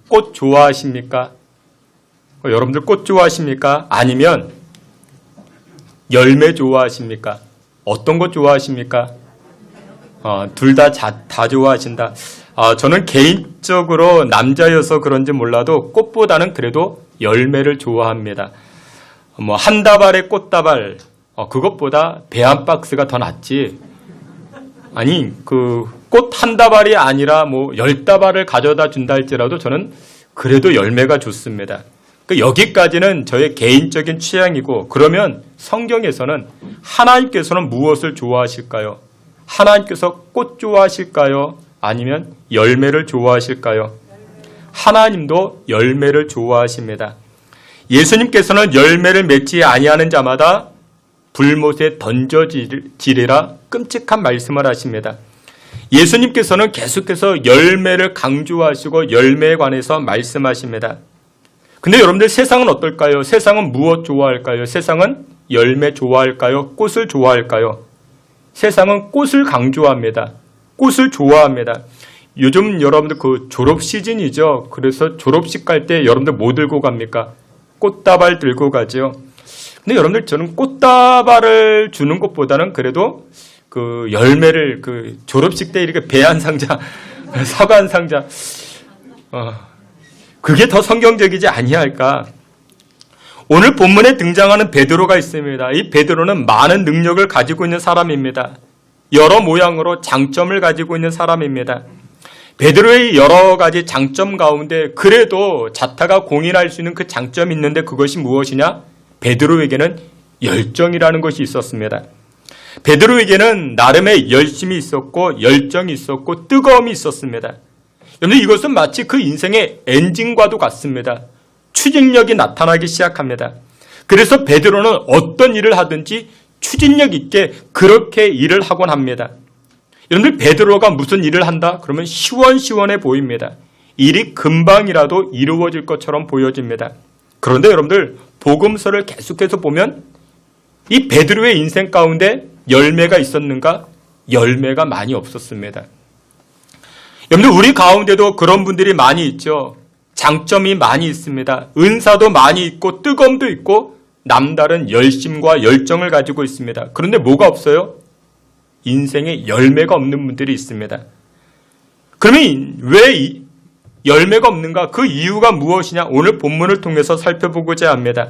꽃 좋아하십니까? 여러분들 꽃 좋아하십니까? 아니면 열매 좋아하십니까? 어떤 것 좋아하십니까? 둘 다 좋아하신다. 저는 개인적으로 남자여서 그런지 몰라도 꽃보다는 그래도 열매를 좋아합니다. 한 다발의 꽃다발, 그것보다 배 한 박스가 더 낫지. 아니, 꽃 한 다발이 아니라 10다발을 가져다 준다 할지라도 저는 그래도 열매가 좋습니다. 여기까지는 저의 개인적인 취향이고, 그러면 성경에서는 하나님께서는 무엇을 좋아하실까요? 하나님께서 꽃 좋아하실까요? 아니면 열매를 좋아하실까요? 하나님도 열매를 좋아하십니다. 예수님께서는 열매를 맺지 아니하는 자마다 불못에 던져지리라 끔찍한 말씀을 하십니다. 예수님께서는 계속해서 열매를 강조하시고 열매에 관해서 말씀하십니다. 근데 여러분들 세상은 어떨까요? 세상은 무엇 좋아할까요? 세상은 열매 좋아할까요? 꽃을 좋아할까요? 세상은 꽃을 강조합니다. 꽃을 좋아합니다. 요즘 여러분들 졸업 시즌이죠. 그래서 졸업식 갈 때 여러분들 뭐 들고 갑니까? 꽃다발 들고 가죠. 근데 여러분들 저는 꽃다발을 주는 것보다는 그래도 열매를 졸업식 때 이렇게 배 한 상자, 사과 한 상자, 그게 더 성경적이지 아니할까? 오늘 본문에 등장하는 베드로가 있습니다. 이 베드로는 많은 능력을 가지고 있는 사람입니다. 여러 모양으로 장점을 가지고 있는 사람입니다. 베드로의 여러 가지 장점 가운데 그래도 자타가 공인할 수 있는 그 장점이 있는데 그것이 무엇이냐? 베드로에게는 열정이라는 것이 있었습니다. 베드로에게는 나름의 열심이 있었고 열정이 있었고 뜨거움이 있었습니다. 여러분 이것은 마치 그 인생의 엔진과도 같습니다. 추진력이 나타나기 시작합니다. 그래서 베드로는 어떤 일을 하든지 추진력 있게 그렇게 일을 하곤 합니다. 여러분들 베드로가 무슨 일을 한다? 그러면 시원시원해 보입니다. 일이 금방이라도 이루어질 것처럼 보여집니다. 그런데 여러분들 복음서를 계속해서 보면 이 베드로의 인생 가운데 열매가 있었는가? 열매가 많이 없었습니다. 여러분들 우리 가운데도 그런 분들이 많이 있죠. 장점이 많이 있습니다. 은사도 많이 있고 뜨거움도 있고 남다른 열심과 열정을 가지고 있습니다. 그런데 뭐가 없어요? 인생에 열매가 없는 분들이 있습니다. 그러면 왜 열매가 없는가? 그 이유가 무엇이냐? 오늘 본문을 통해서 살펴보고자 합니다.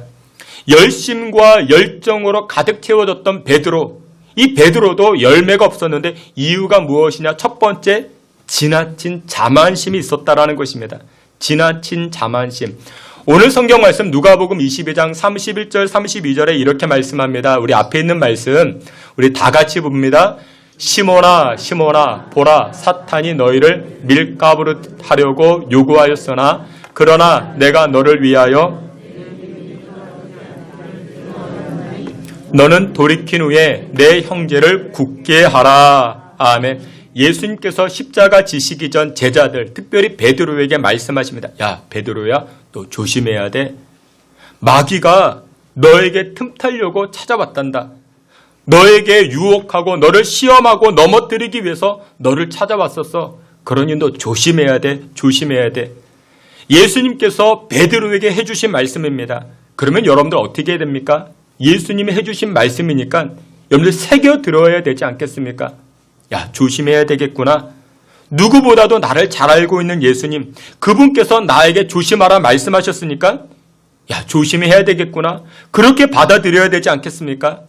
열심과 열정으로 가득 채워졌던 베드로, 이 베드로도 열매가 없었는데 이유가 무엇이냐? 첫 번째, 지나친 자만심이 있었다라는 것입니다. 지나친 자만심. 오늘 성경 말씀 누가복음 22장 31절 32절에 이렇게 말씀합니다. 우리 앞에 있는 말씀 우리 다 같이 봅니다. 시몬아 시몬아 보라 사탄이 너희를 밀가부르 하려고 요구하였으나 그러나 내가 너를 위하여 너는 돌이킨 후에 내 형제를 굳게 하라. 아멘. 예수님께서 십자가 지시기 전 제자들, 특별히 베드로에게 말씀하십니다. 야, 베드로야, 너 조심해야 돼. 마귀가 너에게 틈타려고 찾아왔단다. 너에게 유혹하고 너를 시험하고 넘어뜨리기 위해서 너를 찾아왔었어. 그러니 너 조심해야 돼. 조심해야 돼. 예수님께서 베드로에게 해주신 말씀입니다. 그러면 여러분들 어떻게 해야 됩니까? 예수님이 해주신 말씀이니까 여러분들 새겨 들어야 되지 않겠습니까? 야, 조심해야 되겠구나. 누구보다도 나를 잘 알고 있는 예수님, 그분께서 나에게 조심하라 말씀하셨으니까 야, 조심해야 되겠구나. 그렇게 받아들여야 되지 않겠습니까?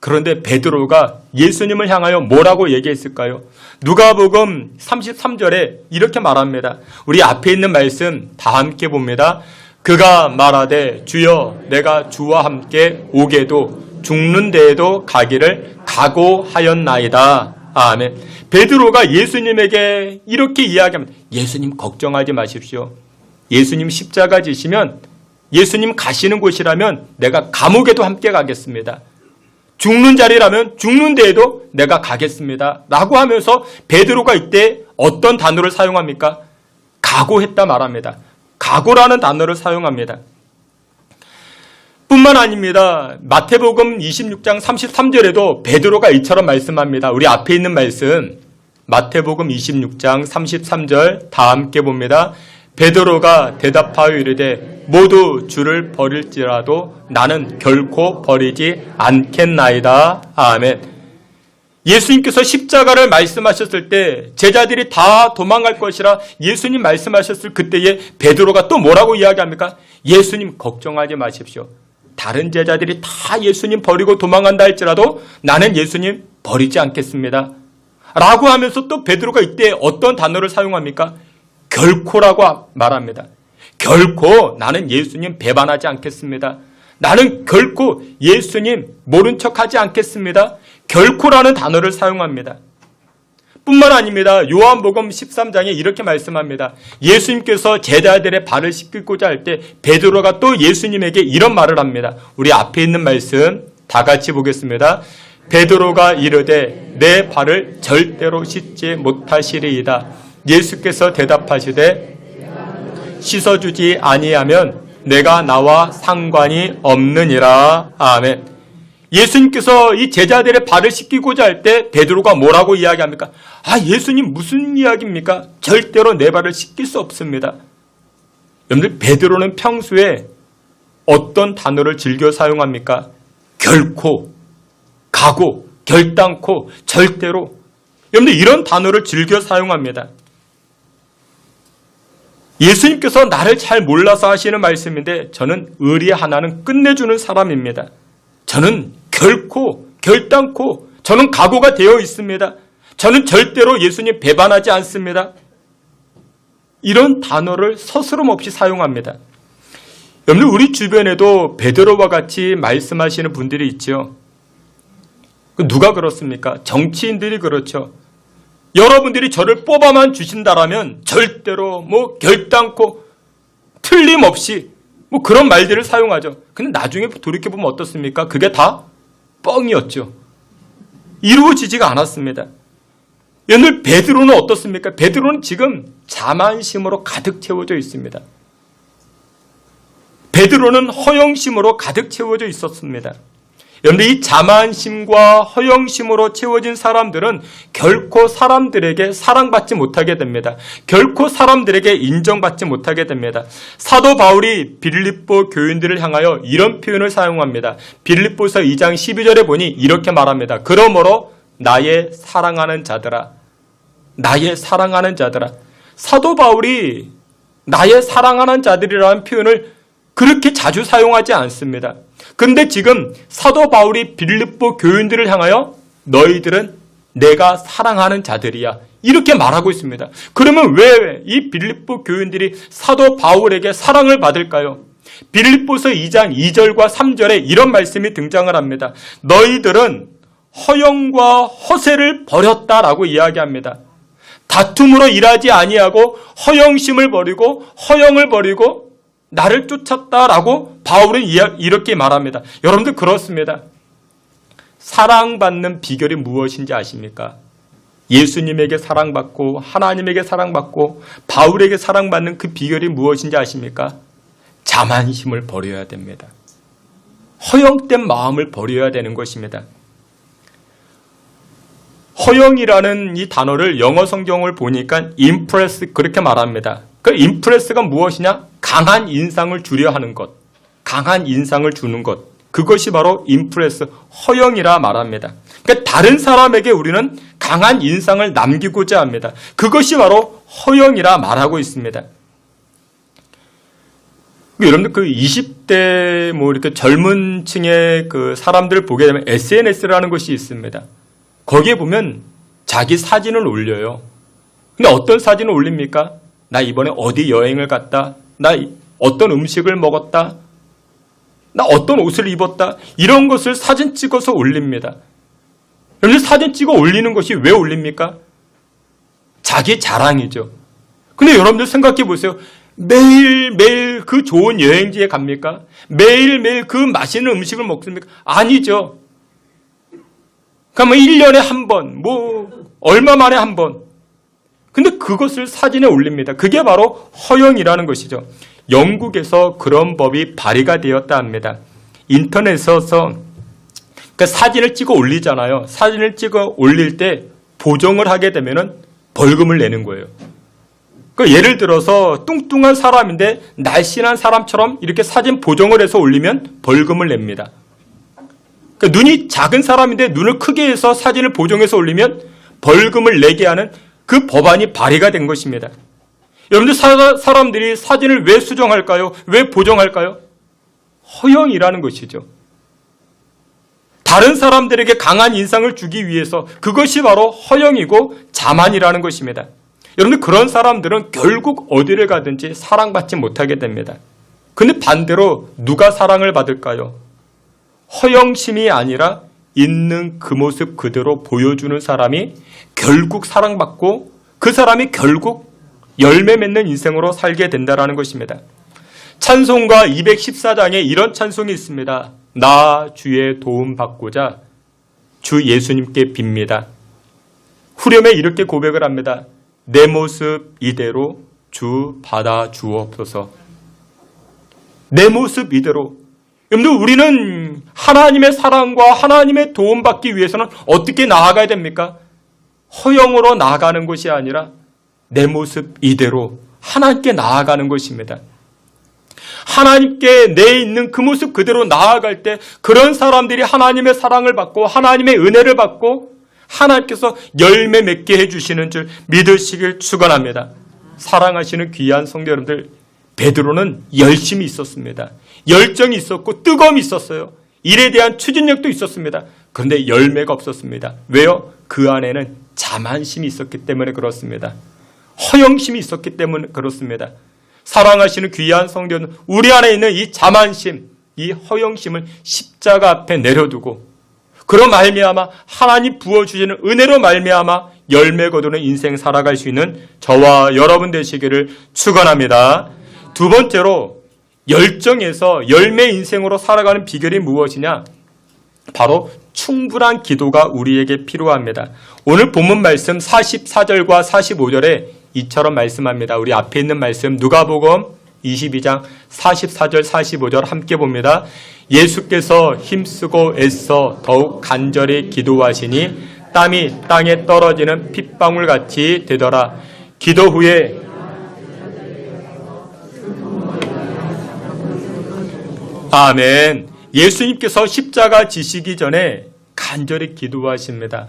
그런데 베드로가 예수님을 향하여 뭐라고 얘기했을까요? 누가복음 33절에 이렇게 말합니다. 우리 앞에 있는 말씀 다 함께 봅니다. 그가 말하되 주여 내가 주와 함께 오게도 죽는 데에도 가기를 각오하였나이다. 아멘. 베드로가 예수님에게 이렇게 이야기합니다. 예수님 걱정하지 마십시오. 예수님 십자가 지시면 예수님 가시는 곳이라면 내가 감옥에도 함께 가겠습니다. 죽는 자리라면 죽는 데에도 내가 가겠습니다. 라고 하면서 베드로가 이때 어떤 단어를 사용합니까? 각오했다 말합니다. 각오라는 단어를 사용합니다. 뿐만 아닙니다. 마태복음 26장 33절에도 베드로가 이처럼 말씀합니다. 우리 앞에 있는 말씀 마태복음 26장 33절 다 함께 봅니다. 베드로가 대답하여 이르되 모두 주를 버릴지라도 나는 결코 버리지 않겠나이다. 아멘. 예수님께서 십자가를 말씀하셨을 때 제자들이 다 도망갈 것이라 예수님 말씀하셨을 그때에 베드로가 또 뭐라고 이야기합니까? 예수님 걱정하지 마십시오. 다른 제자들이 다 예수님 버리고 도망간다 할지라도 나는 예수님 버리지 않겠습니다. 라고 하면서 또 베드로가 이때 어떤 단어를 사용합니까? 결코라고 말합니다. 결코 나는 예수님 배반하지 않겠습니다. 나는 결코 예수님 모른 척하지 않겠습니다. 결코라는 단어를 사용합니다. 뿐만 아닙니다. 요한복음 13장에 이렇게 말씀합니다. 예수님께서 제자들의 발을 씻기고자 할 때 베드로가 또 예수님에게 이런 말을 합니다. 우리 앞에 있는 말씀 다 같이 보겠습니다. 베드로가 이르되 내 발을 절대로 씻지 못하시리이다. 예수께서 대답하시되 씻어주지 아니하면 내가 나와 상관이 없느니라. 아멘. 예수님께서 이 제자들의 발을 씻기고자 할 때 베드로가 뭐라고 이야기합니까? 예수님 무슨 이야기입니까? 절대로 내 발을 씻길 수 없습니다. 여러분들 베드로는 평소에 어떤 단어를 즐겨 사용합니까? 결코, 각오, 결단코, 절대로. 여러분들 이런 단어를 즐겨 사용합니다. 예수님께서 나를 잘 몰라서 하시는 말씀인데 저는 의리 하나는 끝내주는 사람입니다. 저는 결코, 결단코, 저는 각오가 되어 있습니다. 저는 절대로 예수님 배반하지 않습니다. 이런 단어를 서스럼 없이 사용합니다. 여러분 우리 주변에도 베드로와 같이 말씀하시는 분들이 있죠. 누가 그렇습니까? 정치인들이 그렇죠. 여러분들이 저를 뽑아만 주신다라면 절대로 결단코 틀림없이 그런 말들을 사용하죠. 근데 나중에 돌이켜보면 어떻습니까? 그게 다 뻥이었죠. 이루어지지가 않았습니다. 오늘 베드로는 어떻습니까? 베드로는 지금 자만심으로 가득 채워져 있습니다. 베드로는 허영심으로 가득 채워져 있었습니다. 여러분 이 자만심과 허영심으로 채워진 사람들은 결코 사람들에게 사랑받지 못하게 됩니다. 결코 사람들에게 인정받지 못하게 됩니다. 사도 바울이 빌립보 교인들을 향하여 이런 표현을 사용합니다. 빌립보서 2장 12절에 보니 이렇게 말합니다. 그러므로 나의 사랑하는 자들아, 나의 사랑하는 자들아. 사도 바울이 나의 사랑하는 자들이라는 표현을 그렇게 자주 사용하지 않습니다. 그런데 지금 사도 바울이 빌립보 교인들을 향하여 너희들은 내가 사랑하는 자들이야 이렇게 말하고 있습니다. 그러면 왜 이 빌립보 교인들이 사도 바울에게 사랑을 받을까요? 빌립보서 2장 2절과 3절에 이런 말씀이 등장을 합니다. 너희들은 허영과 허세를 버렸다라고 이야기합니다. 다툼으로 일하지 아니하고 허영심을 버리고 허영을 버리고 나를 쫓았다라고 바울은 이렇게 말합니다. 여러분들 그렇습니다. 사랑받는 비결이 무엇인지 아십니까? 예수님에게 사랑받고 하나님에게 사랑받고 바울에게 사랑받는 그 비결이 무엇인지 아십니까? 자만심을 버려야 됩니다. 허영된 마음을 버려야 되는 것입니다. 허영이라는 이 단어를 영어 성경을 보니까 impress 그렇게 말합니다. 그 impress가 무엇이냐? 강한 인상을 주려 하는 것, 강한 인상을 주는 것. 그것이 바로 impress, 허영이라 말합니다. 그러니까 다른 사람에게 우리는 강한 인상을 남기고자 합니다. 그것이 바로 허영이라 말하고 있습니다. 여러분들 그 20대 20대 뭐 이렇게 젊은 층의 그 사람들을 보게 되면 SNS라는 것이 있습니다. 거기에 보면 자기 사진을 올려요. 근데 어떤 사진을 올립니까? 나 이번에 어디 여행을 갔다. 나 어떤 음식을 먹었다. 나 어떤 옷을 입었다. 이런 것을 사진 찍어서 올립니다. 여러분들 사진 찍어 올리는 것이 왜 올립니까? 자기 자랑이죠. 근데 여러분들 생각해 보세요. 매일매일 그 좋은 여행지에 갑니까? 매일매일 그 맛있는 음식을 먹습니까? 아니죠. 그러니까 1년에 한 번, 얼마 만에 한 번. 근데 그것을 사진에 올립니다. 그게 바로 허영이라는 것이죠. 영국에서 그런 법이 발의가 되었다 합니다. 인터넷에서 그러니까 사진을 찍어 올리잖아요. 사진을 찍어 올릴 때 보정을 하게 되면은 벌금을 내는 거예요. 그러니까 예를 들어서 뚱뚱한 사람인데 날씬한 사람처럼 이렇게 사진 보정을 해서 올리면 벌금을 냅니다. 그러니까 눈이 작은 사람인데 눈을 크게 해서 사진을 보정해서 올리면 벌금을 내게 하는 그 법안이 발의가 된 것입니다. 여러분들 사람들이 사진을 왜 수정할까요? 왜 보정할까요? 허영이라는 것이죠. 다른 사람들에게 강한 인상을 주기 위해서 그것이 바로 허영이고 자만이라는 것입니다. 여러분들 그런 사람들은 결국 어디를 가든지 사랑받지 못하게 됩니다. 근데 반대로 누가 사랑을 받을까요? 허영심이 아니라 있는 그 모습 그대로 보여주는 사람이 결국 사랑받고 그 사람이 결국 열매 맺는 인생으로 살게 된다는 것입니다. 찬송가 214장에 이런 찬송이 있습니다. 나 주의 도움 받고자 주 예수님께 빕니다. 후렴에 이렇게 고백을 합니다. 내 모습 이대로 주 받아 주옵소서. 내 모습 이대로. 여러분들 우리는 하나님의 사랑과 하나님의 도움 받기 위해서는 어떻게 나아가야 됩니까? 허영으로 나아가는 것이 아니라 내 모습 이대로 하나님께 나아가는 것입니다. 하나님께 내 있는 그 모습 그대로 나아갈 때 그런 사람들이 하나님의 사랑을 받고 하나님의 은혜를 받고 하나님께서 열매 맺게 해주시는 줄 믿으시길 축원합니다. 사랑하시는 귀한 성도 여러분들, 베드로는 열심이 있었습니다. 열정이 있었고 뜨거움이 있었어요. 일에 대한 추진력도 있었습니다. 그런데 열매가 없었습니다. 왜요? 그 안에는 자만심이 있었기 때문에 그렇습니다. 허영심이 있었기 때문에 그렇습니다. 사랑하시는 귀한 성도는 우리 안에 있는 이 자만심, 이 허영심을 십자가 앞에 내려두고 그로 말미암아 하나님 부어주시는 은혜로 말미암아 열매 거두는 인생 살아갈 수 있는 저와 여러분 되시기를 축원합니다. 두 번째로 열정에서 열매 인생으로 살아가는 비결이 무엇이냐? 바로 충분한 기도가 우리에게 필요합니다. 오늘 본문 말씀 44절과 45절에 이처럼 말씀합니다. 우리 앞에 있는 말씀 누가복음 22장 44절 45절 함께 봅니다. 예수께서 힘쓰고 애써 더욱 간절히 기도하시니 땀이 땅에 떨어지는 핏방울같이 되더라. 기도 후에 아멘. 예수님께서 십자가 지시기 전에 간절히 기도하십니다.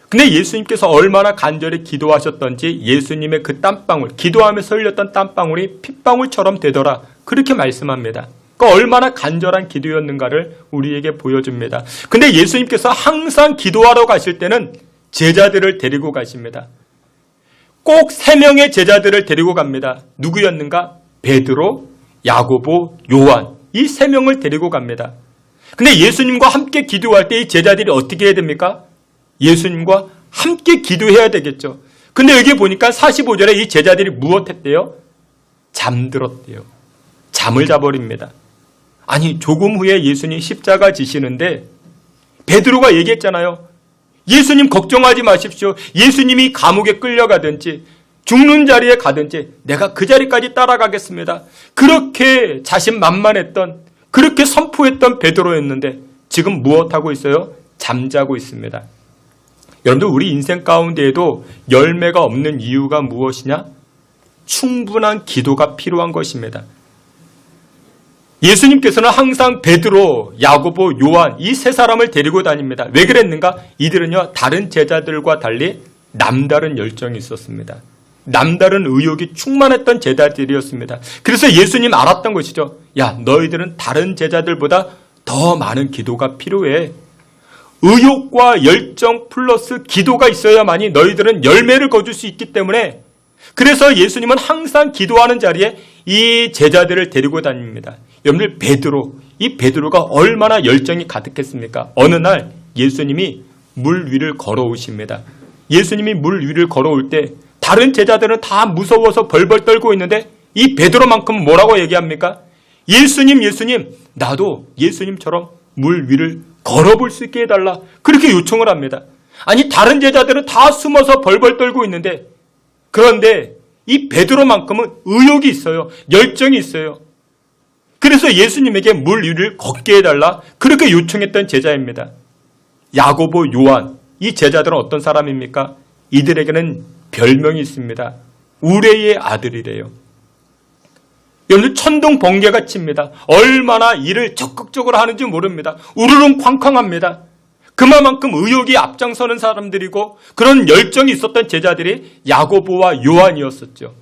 근데 예수님께서 얼마나 간절히 기도하셨던지 예수님의 그 땀방울, 기도하면서 흘렸던 땀방울이 핏방울처럼 되더라. 그렇게 말씀합니다. 그러니까 얼마나 간절한 기도였는가를 우리에게 보여줍니다. 근데 예수님께서 항상 기도하러 가실 때는 제자들을 데리고 가십니다. 꼭 3명의 제자들을 데리고 갑니다. 누구였는가? 베드로, 야고보, 요한. 이 3명을 데리고 갑니다. 근데 예수님과 함께 기도할 때 이 제자들이 어떻게 해야 됩니까? 예수님과 함께 기도해야 되겠죠. 근데 여기 보니까 45절에 이 제자들이 무엇했대요? 잠들었대요. 잠을 자버립니다. 아니 조금 후에 예수님 십자가 지시는데 베드로가 얘기했잖아요. 예수님 걱정하지 마십시오. 예수님이 감옥에 끌려가든지 죽는 자리에 가든지 내가 그 자리까지 따라가겠습니다. 그렇게 자신만만했던, 그렇게 선포했던 베드로였는데 지금 무엇하고 있어요? 잠자고 있습니다. 여러분들 우리 인생 가운데에도 열매가 없는 이유가 무엇이냐? 충분한 기도가 필요한 것입니다. 예수님께서는 항상 베드로, 야고보, 요한 이 3사람을 데리고 다닙니다. 왜 그랬는가? 이들은요 다른 제자들과 달리 남다른 열정이 있었습니다. 남다른 의욕이 충만했던 제자들이었습니다. 그래서 예수님 알았던 것이죠. 야, 너희들은 다른 제자들보다 더 많은 기도가 필요해. 의욕과 열정 플러스 기도가 있어야만이 너희들은 열매를 거둘 수 있기 때문에, 그래서 예수님은 항상 기도하는 자리에 이 제자들을 데리고 다닙니다. 여러분들, 이 베드로가 얼마나 열정이 가득했습니까? 어느 날 예수님이 물 위를 걸어오십니다. 예수님이 물 위를 걸어올 때 다른 제자들은 다 무서워서 벌벌 떨고 있는데 이 베드로만큼은 뭐라고 얘기합니까? 예수님, 나도 예수님처럼 물 위를 걸어볼 수 있게 해달라. 그렇게 요청을 합니다. 아니, 다른 제자들은 다 숨어서 벌벌 떨고 있는데, 그런데 이 베드로만큼은 의욕이 있어요. 열정이 있어요. 그래서 예수님에게 물 위를 걷게 해달라. 그렇게 요청했던 제자입니다. 야고보, 요한, 이 제자들은 어떤 사람입니까? 이들에게는 별명이 있습니다. 우레의 아들이래요. 여러분, 천둥 번개가 칩니다. 얼마나 일을 적극적으로 하는지 모릅니다. 우르릉 쾅쾅합니다. 그만큼 의욕이 앞장서는 사람들이고 그런 열정이 있었던 제자들이 야고보와 요한이었었죠.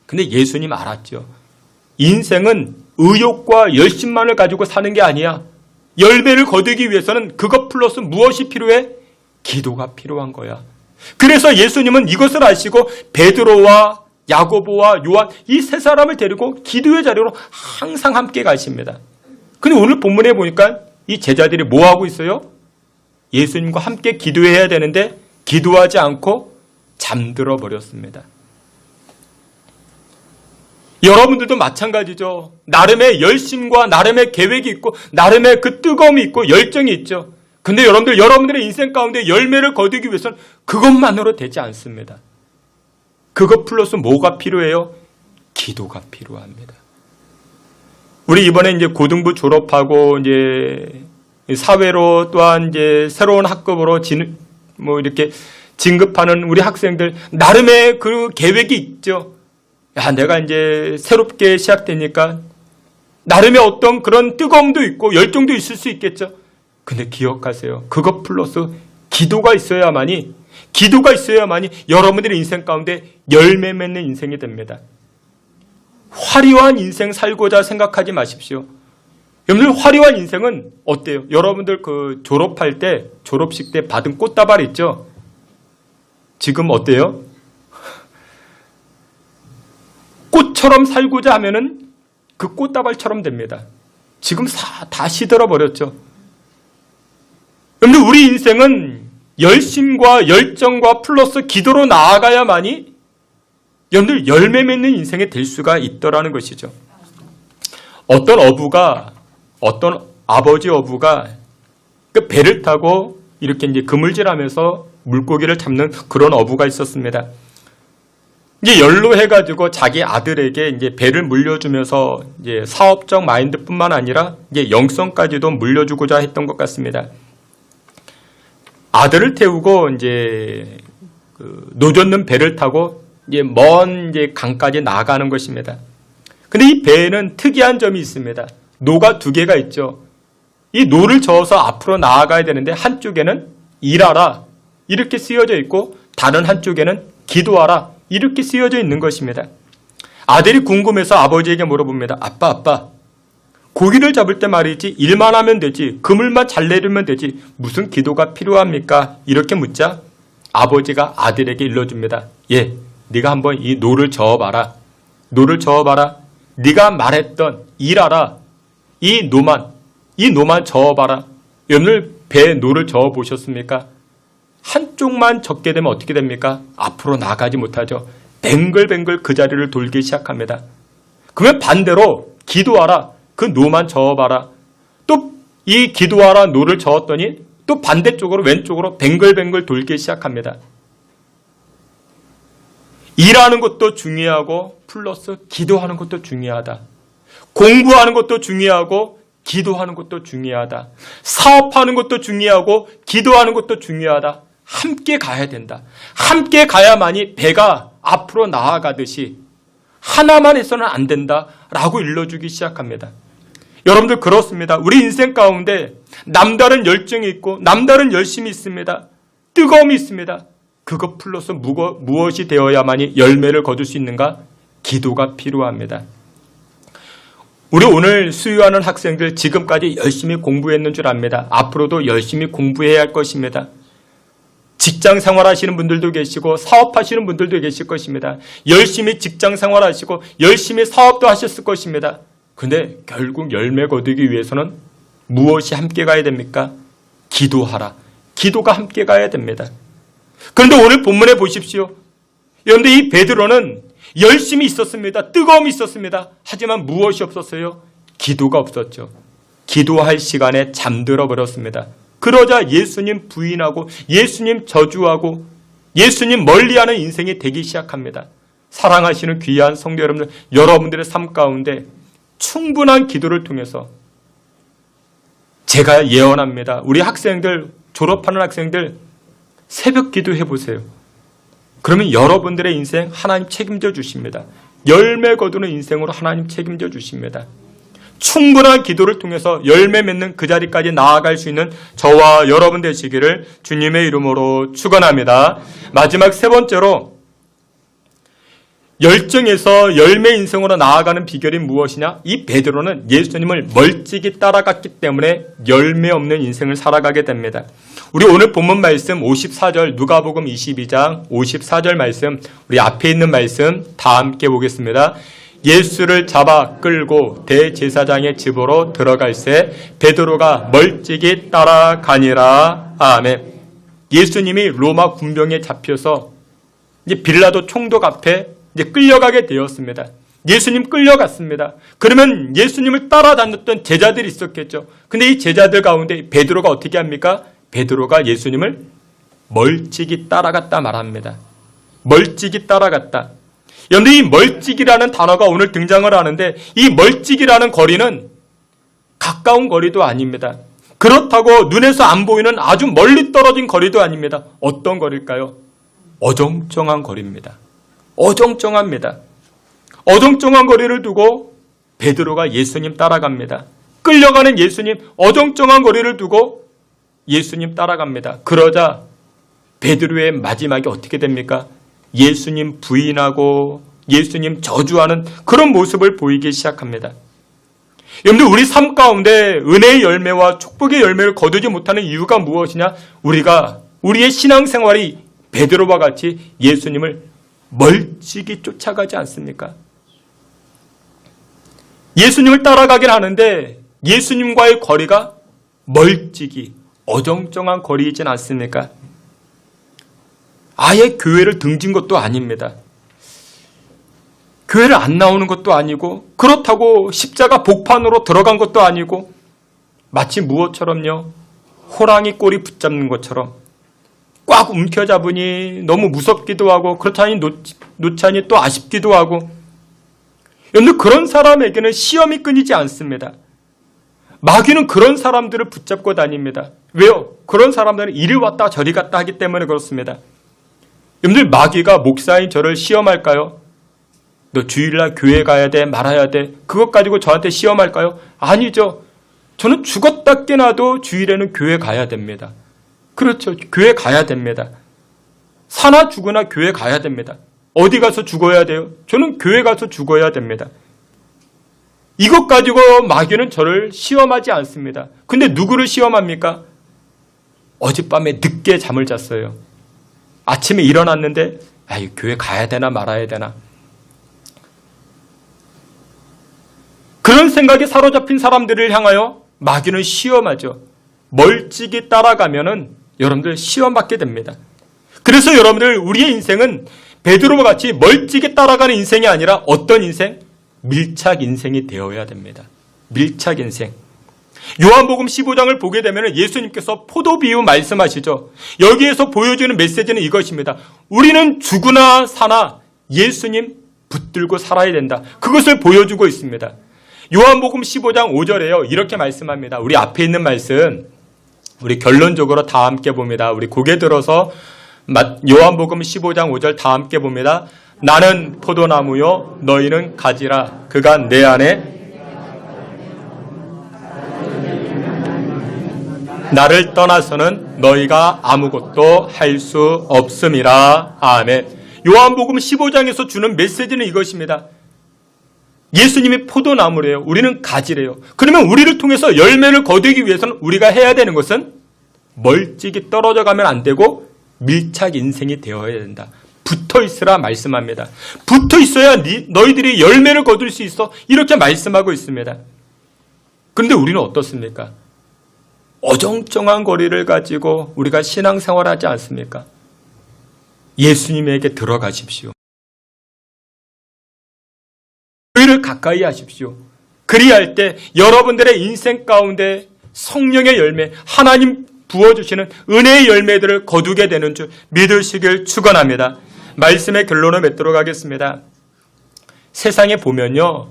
근데 예수님 알았죠. 인생은 의욕과 열심만을 가지고 사는 게 아니야. 열매를 거두기 위해서는 그것 플러스 무엇이 필요해? 기도가 필요한 거야. 그래서 예수님은 이것을 아시고 베드로와 야고보와 요한, 이 세 사람을 데리고 기도의 자리로 항상 함께 가십니다. 근데 오늘 본문에 보니까 이 제자들이 뭐 하고 있어요? 예수님과 함께 기도해야 되는데 기도하지 않고 잠들어 버렸습니다. 여러분들도 마찬가지죠. 나름의 열심과 나름의 계획이 있고 나름의 그 뜨거움이 있고 열정이 있죠. 근데 여러분들의 인생 가운데 열매를 거두기 위해서는 그것만으로 되지 않습니다. 그것 플러스 뭐가 필요해요? 기도가 필요합니다. 우리 이번에 이제 고등부 졸업하고 이제 사회로 또한 이제 새로운 학급으로 이렇게 진급하는 우리 학생들 나름의 그 계획이 있죠. 야, 내가 이제 새롭게 시작되니까 나름의 어떤 그런 뜨거움도 있고 열정도 있을 수 있겠죠. 근데 기억하세요. 그것 플러스 기도가 있어야만이 여러분들의 인생 가운데 열매 맺는 인생이 됩니다. 화려한 인생 살고자 생각하지 마십시오. 여러분들, 화려한 인생은 어때요? 여러분들 그 졸업할 때, 졸업식 때 받은 꽃다발 있죠? 지금 어때요? 꽃처럼 살고자 하면은 그 꽃다발처럼 됩니다. 지금 다 시들어버렸죠. 여러분들, 우리 인생은 열심과 열정과 플러스 기도로 나아가야만이 여러분들 열매 맺는 인생이 될 수가 있더라는 것이죠. 어떤 아버지 어부가 그 배를 타고 이렇게 이제 그물질하면서 물고기를 잡는 그런 어부가 있었습니다. 이제 연로해가지고 자기 아들에게 이제 배를 물려주면서 이제 사업적 마인드뿐만 아니라 이제 영성까지도 물려주고자 했던 것 같습니다. 아들을 태우고 이제 노젓는 배를 타고 이제 먼 이제 강까지 나가는 것입니다. 근데 이 배에는 특이한 점이 있습니다. 노가 두 개가 있죠. 이 노를 저어서 앞으로 나아가야 되는데 한쪽에는 일하라 이렇게 쓰여져 있고 다른 한쪽에는 기도하라 이렇게 쓰여져 있는 것입니다. 아들이 궁금해서 아버지에게 물어봅니다. 아빠, 고기를 잡을 때 말이지 일만 하면 되지 그물만 잘 내리면 되지 무슨 기도가 필요합니까? 이렇게 묻자 아버지가 아들에게 일러줍니다. 예, 네가 한번 이 노를 저어봐라. 네가 말했던 일하라. 이 노만 저어봐라. 여러분들 배에 노를 저어보셨습니까? 한쪽만 젓게 되면 어떻게 됩니까? 앞으로 나가지 못하죠. 뱅글뱅글 그 자리를 돌기 시작합니다. 그러면 반대로 기도하라. 그 노만 저어봐라. 또 이 기도하라 노를 저었더니 또 반대쪽으로 왼쪽으로 뱅글뱅글 돌기 시작합니다. 일하는 것도 중요하고 플러스 기도하는 것도 중요하다. 공부하는 것도 중요하고 기도하는 것도 중요하다. 사업하는 것도 중요하고 기도하는 것도 중요하다. 함께 가야 된다. 함께 가야만이 배가 앞으로 나아가듯이 하나만 해서는 안 된다라고 일러주기 시작합니다. 여러분들 그렇습니다. 우리 인생 가운데 남다른 열정이 있고 남다른 열심이 있습니다. 뜨거움이 있습니다. 그것 플러스 무엇이 되어야만이 열매를 거둘 수 있는가? 기도가 필요합니다. 우리 오늘 수유하는 학생들 지금까지 열심히 공부했는 줄 압니다. 앞으로도 열심히 공부해야 할 것입니다. 직장 생활하시는 분들도 계시고 사업하시는 분들도 계실 것입니다. 열심히 직장 생활하시고 열심히 사업도 하셨을 것입니다. 근데 결국 열매 거두기 위해서는 무엇이 함께 가야 됩니까? 기도하라. 기도가 함께 가야 됩니다. 그런데 오늘 본문에 보십시오. 그런데 이 베드로는 열심히 있었습니다. 뜨거움이 있었습니다. 하지만 무엇이 없었어요? 기도가 없었죠. 기도할 시간에 잠들어 버렸습니다. 그러자 예수님 부인하고 예수님 저주하고 예수님 멀리하는 인생이 되기 시작합니다. 사랑하시는 귀한 성도 여러분들, 여러분들의 삶 가운데 충분한 기도를 통해서 제가 예언합니다. 우리 학생들, 졸업하는 학생들 새벽 기도해 보세요. 그러면 여러분들의 인생 하나님 책임져 주십니다. 열매 거두는 인생으로 하나님 책임져 주십니다. 충분한 기도를 통해서 열매 맺는 그 자리까지 나아갈 수 있는 저와 여러분 되시기를 주님의 이름으로 축원합니다. 마지막 세 번째로 열정에서 열매 인생으로 나아가는 비결이 무엇이냐? 이 베드로는 예수님을 멀찍이 따라갔기 때문에 열매 없는 인생을 살아가게 됩니다. 우리 오늘 본문 말씀 54절 누가복음 22장 54절 말씀 우리 앞에 있는 말씀 다 함께 보겠습니다. 예수를 잡아 끌고 대제사장의 집으로 들어갈새 베드로가 멀찍이 따라가니라. 아멘. 예수님이 로마 군병에 잡혀서 이제 빌라도 총독 앞에 이제 끌려가게 되었습니다. 예수님 끌려갔습니다. 그러면 예수님을 따라다녔던 제자들이 있었겠죠. 근데 이 제자들 가운데 베드로가 어떻게 합니까? 베드로가 예수님을 멀찍이 따라갔다 말합니다. 멀찍이 따라갔다. 그런데 이 멀찍이라는 단어가 오늘 등장을 하는데 이 멀찍이라는 거리는 가까운 거리도 아닙니다. 그렇다고 눈에서 안 보이는 아주 멀리 떨어진 거리도 아닙니다. 어떤 거리일까요? 어정쩡한 거리입니다. 어정쩡합니다. 어정쩡한 거리를 두고 베드로가 예수님 따라갑니다. 끌려가는 예수님, 어정쩡한 거리를 두고 예수님 따라갑니다. 그러자 베드로의 마지막이 어떻게 됩니까? 예수님 부인하고 예수님 저주하는 그런 모습을 보이기 시작합니다. 여러분들 우리 삶 가운데 은혜의 열매와 축복의 열매를 거두지 못하는 이유가 무엇이냐? 우리의 신앙생활이 베드로와 같이 예수님을 멀찍이 쫓아가지 않습니까? 예수님을 따라가긴 하는데 예수님과의 거리가 멀찍이 어정쩡한 거리이진 않습니까? 아예 교회를 등진 것도 아닙니다. 교회를 안 나오는 것도 아니고 그렇다고 십자가 복판으로 들어간 것도 아니고 마치 무엇처럼요? 호랑이 꼬리 붙잡는 것처럼 꽉 움켜잡으니 너무 무섭기도 하고 그렇다니 놓자니 또 아쉽기도 하고 여러분들 그런 사람에게는 시험이 끊이지 않습니다. 마귀는 그런 사람들을 붙잡고 다닙니다. 왜요? 그런 사람들은 이리 왔다 저리 갔다 하기 때문에 그렇습니다. 여러분들 마귀가 목사인 저를 시험할까요? 너 주일날 교회 가야 돼 말아야 돼 그것 가지고 저한테 시험할까요? 아니죠. 저는 죽었다 깨나도 주일에는 교회 가야 됩니다. 그렇죠. 교회 가야 됩니다. 사나 죽으나 교회 가야 됩니다. 어디 가서 죽어야 돼요? 저는 교회 가서 죽어야 됩니다. 이것 가지고 마귀는 저를 시험하지 않습니다. 근데 누구를 시험합니까? 어젯밤에 늦게 잠을 잤어요. 아침에 일어났는데 교회 가야 되나 말아야 되나 그런 생각에 사로잡힌 사람들을 향하여 마귀는 시험하죠. 멀찍이 따라가면은 여러분들 시험받게 됩니다. 그래서 여러분들 우리의 인생은 베드로와 같이 멀찍이 따라가는 인생이 아니라 어떤 인생? 밀착 인생이 되어야 됩니다. 밀착 인생. 요한복음 15장을 보게 되면 예수님께서 포도 비유 말씀하시죠. 여기에서 보여주는 메시지는 이것입니다. 우리는 죽으나 사나 예수님 붙들고 살아야 된다. 그것을 보여주고 있습니다. 요한복음 15장 5절에요. 이렇게 말씀합니다. 우리 앞에 있는 말씀 우리 결론적으로 다 함께 봅니다. 우리 고개 들어서 요한복음 15장 5절 다 함께 봅니다. 나는 포도나무요 너희는 가지라. 그가 내 안에 나를 떠나서는 너희가 아무것도 할 수 없음이라. 아멘. 요한복음 15장에서 주는 메시지는 이것입니다. 예수님이 포도나무래요. 우리는 가지래요. 그러면 우리를 통해서 열매를 거두기 위해서는 우리가 해야 되는 것은 멀찍이 떨어져 가면 안 되고 밀착 인생이 되어야 된다. 붙어 있으라 말씀합니다. 붙어 있어야 너희들이 열매를 거둘 수 있어. 이렇게 말씀하고 있습니다. 그런데 우리는 어떻습니까? 어정쩡한 거리를 가지고 우리가 신앙생활하지 않습니까? 예수님에게 들어가십시오. 그를 가까이 하십시오. 그리할 때 여러분들의 인생 가운데 성령의 열매, 하나님 부어주시는 은혜의 열매들을 거두게 되는 줄 믿으시길 축원합니다. 말씀의 결론을 맺도록 하겠습니다. 세상에 보면요,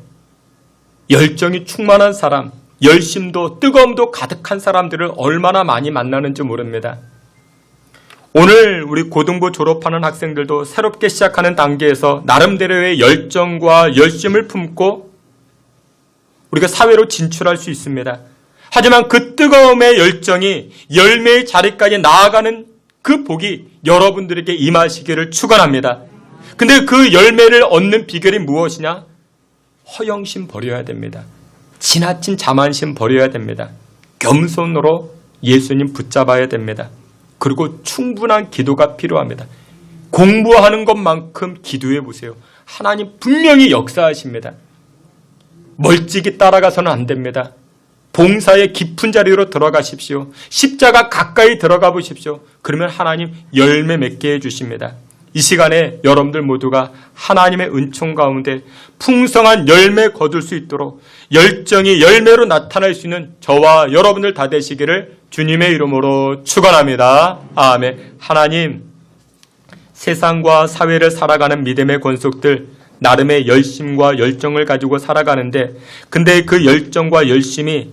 열정이 충만한 사람, 열심도 뜨거움도 가득한 사람들을 얼마나 많이 만나는지 모릅니다. 오늘 우리 고등부 졸업하는 학생들도 새롭게 시작하는 단계에서 나름대로의 열정과 열심을 품고 우리가 사회로 진출할 수 있습니다. 하지만 그 뜨거움의 열정이 열매의 자리까지 나아가는 그 복이 여러분들에게 임하시기를 축원합니다. 근데 그 열매를 얻는 비결이 무엇이냐? 허영심 버려야 됩니다. 지나친 자만심 버려야 됩니다. 겸손으로 예수님 붙잡아야 됩니다. 그리고 충분한 기도가 필요합니다. 공부하는 것만큼 기도해 보세요. 하나님 분명히 역사하십니다. 멀찍이 따라가서는 안 됩니다. 봉사의 깊은 자리로 들어가십시오. 십자가 가까이 들어가 보십시오. 그러면 하나님 열매 맺게 해주십니다. 이 시간에 여러분들 모두가 하나님의 은총 가운데 풍성한 열매 거둘 수 있도록 열정이 열매로 나타날 수 있는 저와 여러분들 다 되시기를 주님의 이름으로 축원합니다. 아멘. 하나님, 세상과 사회를 살아가는 믿음의 권속들 나름의 열심과 열정을 가지고 살아가는데, 근데 그 열정과 열심이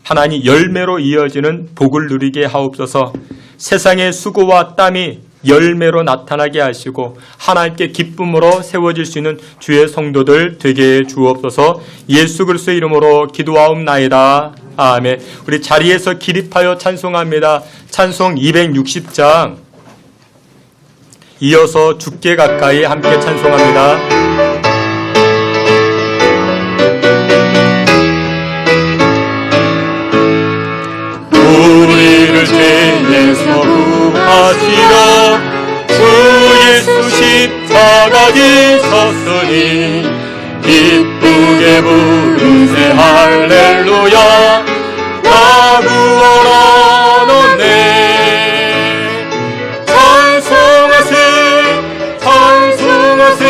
하나님 열매로 이어지는 복을 누리게 하옵소서. 세상의 수고와 땀이 열매로 나타나게 하시고 하나님께 기쁨으로 세워질 수 있는 주의 성도들 되게 주옵소서. 예수 그리스도의 이름으로 기도하옵나이다. 아멘. 우리 자리에서 기립하여 찬송합니다. 찬송 260장 이어서 주께 가까이 함께 찬송합니다. 우리를 죄에서 구하시러 주 예수 십자가에 섰으니 기쁘게 부르세 할렐루야. 나 구원하노네. 찬송하세 찬송하세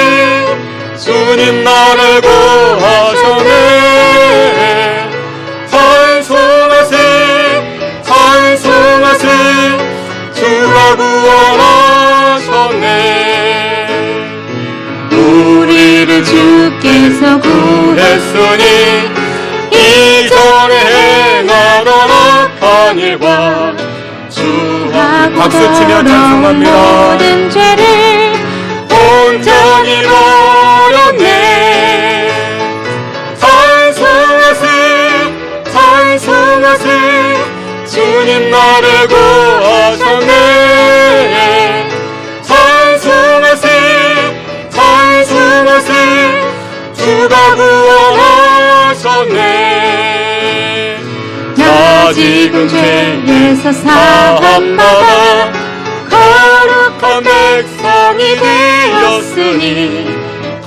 주님 나를 구하셨네. 찬송하세 찬송하세 주가 구원하셨네. 우리를 주께서 구했으니 이전에 행하던 악한 일과 주하고 박수 치며 찬송합니다. 모든 죄를 온전히 버렸네. 찬송하세 찬송하세 주님 나를 구하셨네. 찬송하세 찬송하세 주가 구원하셨네. 나 지금 죄에서 사함받아 거룩한 백성이 되었으니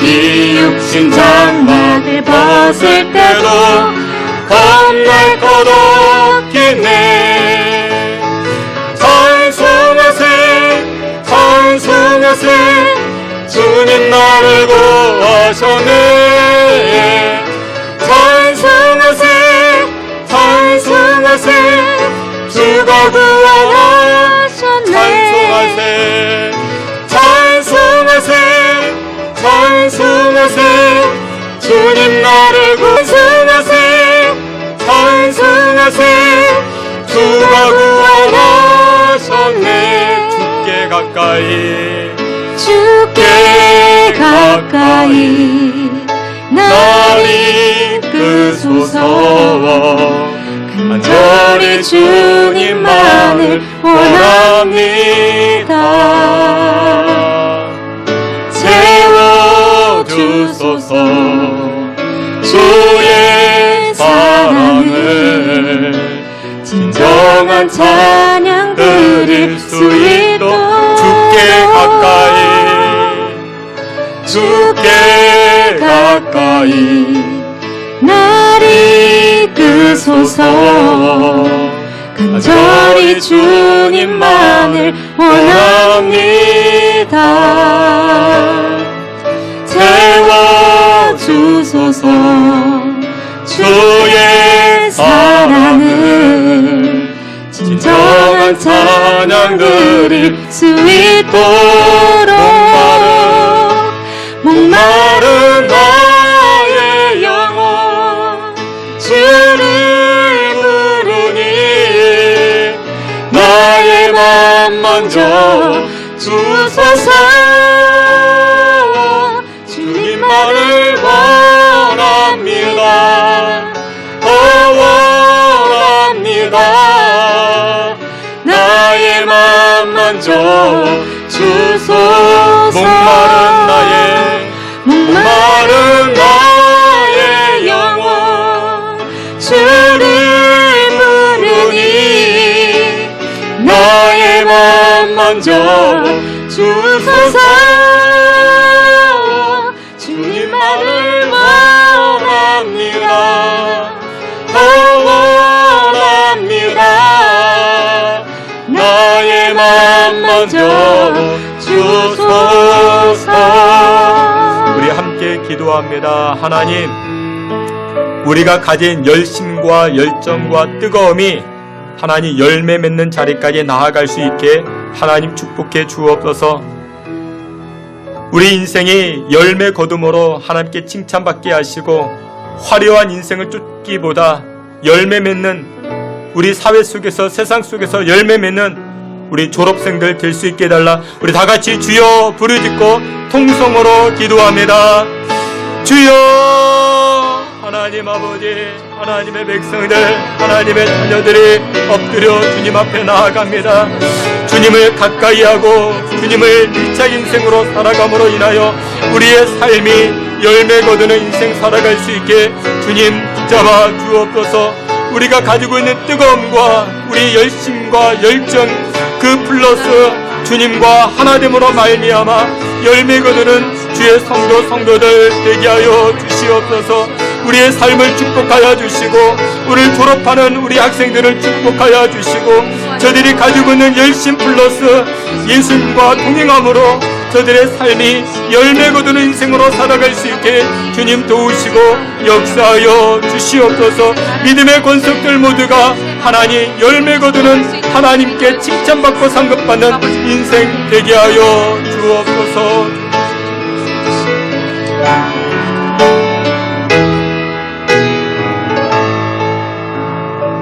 이 육신 장막을 벗을 때도 겁날 것 없겠네. 찬송하세 찬송하세 주님 나를 구하셨네. 찬송하세 찬송하세 주가 구원하셨네. 찬송하세 찬송하세 찬송하세 주님 나를 찬송하세 찬송하세 주가 구원하셨네. 주께 가까이 주께 가까이 나를 이끄소서. 간절히 주님 주소서. 간절히 주님만을 원합니다. 채워주소서. 주의 사랑을 진정한 찬양 드릴 수 있도록 목마른 나의 영혼 주를 부르니 나의 맘 먼저 주소서. 주님만을 원합니다. 원합니다. 나의 맘 먼저 주소서. 목마른 나의 영혼 주를 부르니 나의 맘 먼저 주소서. 주님만을 원합니다. 원합니다. 나의 맘 먼저 주소서. 우리 함께 기도합니다. 하나님, 우리가 가진 열심과 열정과 뜨거움이 하나님 열매 맺는 자리까지 나아갈 수 있게 하나님 축복해 주옵소서. 우리 인생이 열매 거둠으로 하나님께 칭찬받게 하시고 화려한 인생을 쫓기보다 열매 맺는 우리 사회 속에서 세상 속에서 열매 맺는 우리 졸업생들 될 수 있게 해달라. 우리 다같이 주여 부르짖고 통성으로 기도합니다. 주여, 하나님 아버지, 하나님의 백성들, 하나님의 자녀들이 엎드려 주님 앞에 나아갑니다. 주님을 가까이 하고 주님을 밀착 인생으로 살아감으로 인하여 우리의 삶이 열매 거두는 인생 살아갈 수 있게 주님 붙잡아 주옵소서. 우리가 가지고 있는 뜨거움과 우리 열심과 열정 그 플러스 주님과 하나됨으로 말미암아 열매 거두는 주의 성도들 되게 하여 주시옵소서. 우리의 삶을 축복하여 주시고 우리를 졸업하는 우리 학생들을 축복하여 주시고 저들이 가지고 있는 열심 플러스 예수님과 동행함으로 저들의 삶이 열매 거두는 인생으로 살아갈 수 있게 주님 도우시고 역사하여 주시옵소서. 믿음의 권속들 모두가 하나님 열매 거두는 하나님께 칭찬받고 상급받는 인생 되게 하여 주옵소서.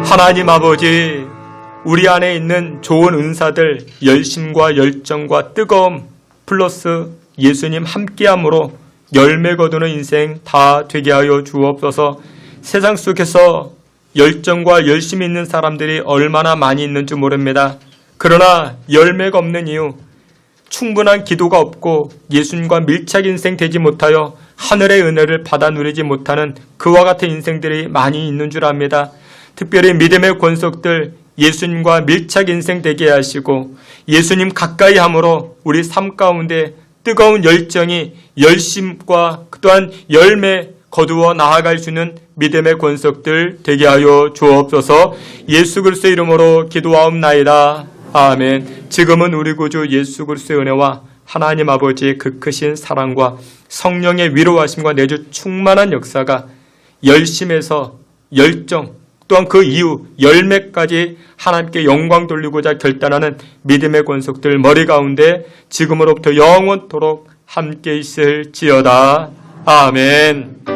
하나님 아버지, 우리 안에 있는 좋은 은사들, 열심과 열정과 뜨거움 플러스 예수님 함께함으로 열매 거두는 인생 다 되게 하여 주옵소서. 세상 속에서 열정과 열심이 있는 사람들이 얼마나 많이 있는지 모릅니다. 그러나 열매가 없는 이유, 충분한 기도가 없고 예수님과 밀착 인생 되지 못하여 하늘의 은혜를 받아 누리지 못하는 그와 같은 인생들이 많이 있는 줄 압니다. 특별히 믿음의 권속들 예수님과 밀착 인생 되게 하시고 예수님 가까이 함으로 우리 삶 가운데 뜨거운 열정이 열심과 또한 열매 거두어 나아갈 수 있는 믿음의 권속들 되게 하여 주옵소서. 예수 그리스도의 이름으로 기도하옵나이다. 아멘. 지금은 우리 구주 예수 그리스도의 은혜와 하나님 아버지의 그 크신 사랑과 성령의 위로하심과 내주 충만한 역사가 열심에서 열정 또한 그 이후 열매까지 하나님께 영광 돌리고자 결단하는 믿음의 권속들 머리 가운데 지금으로부터 영원토록 함께 있을지어다. 아멘.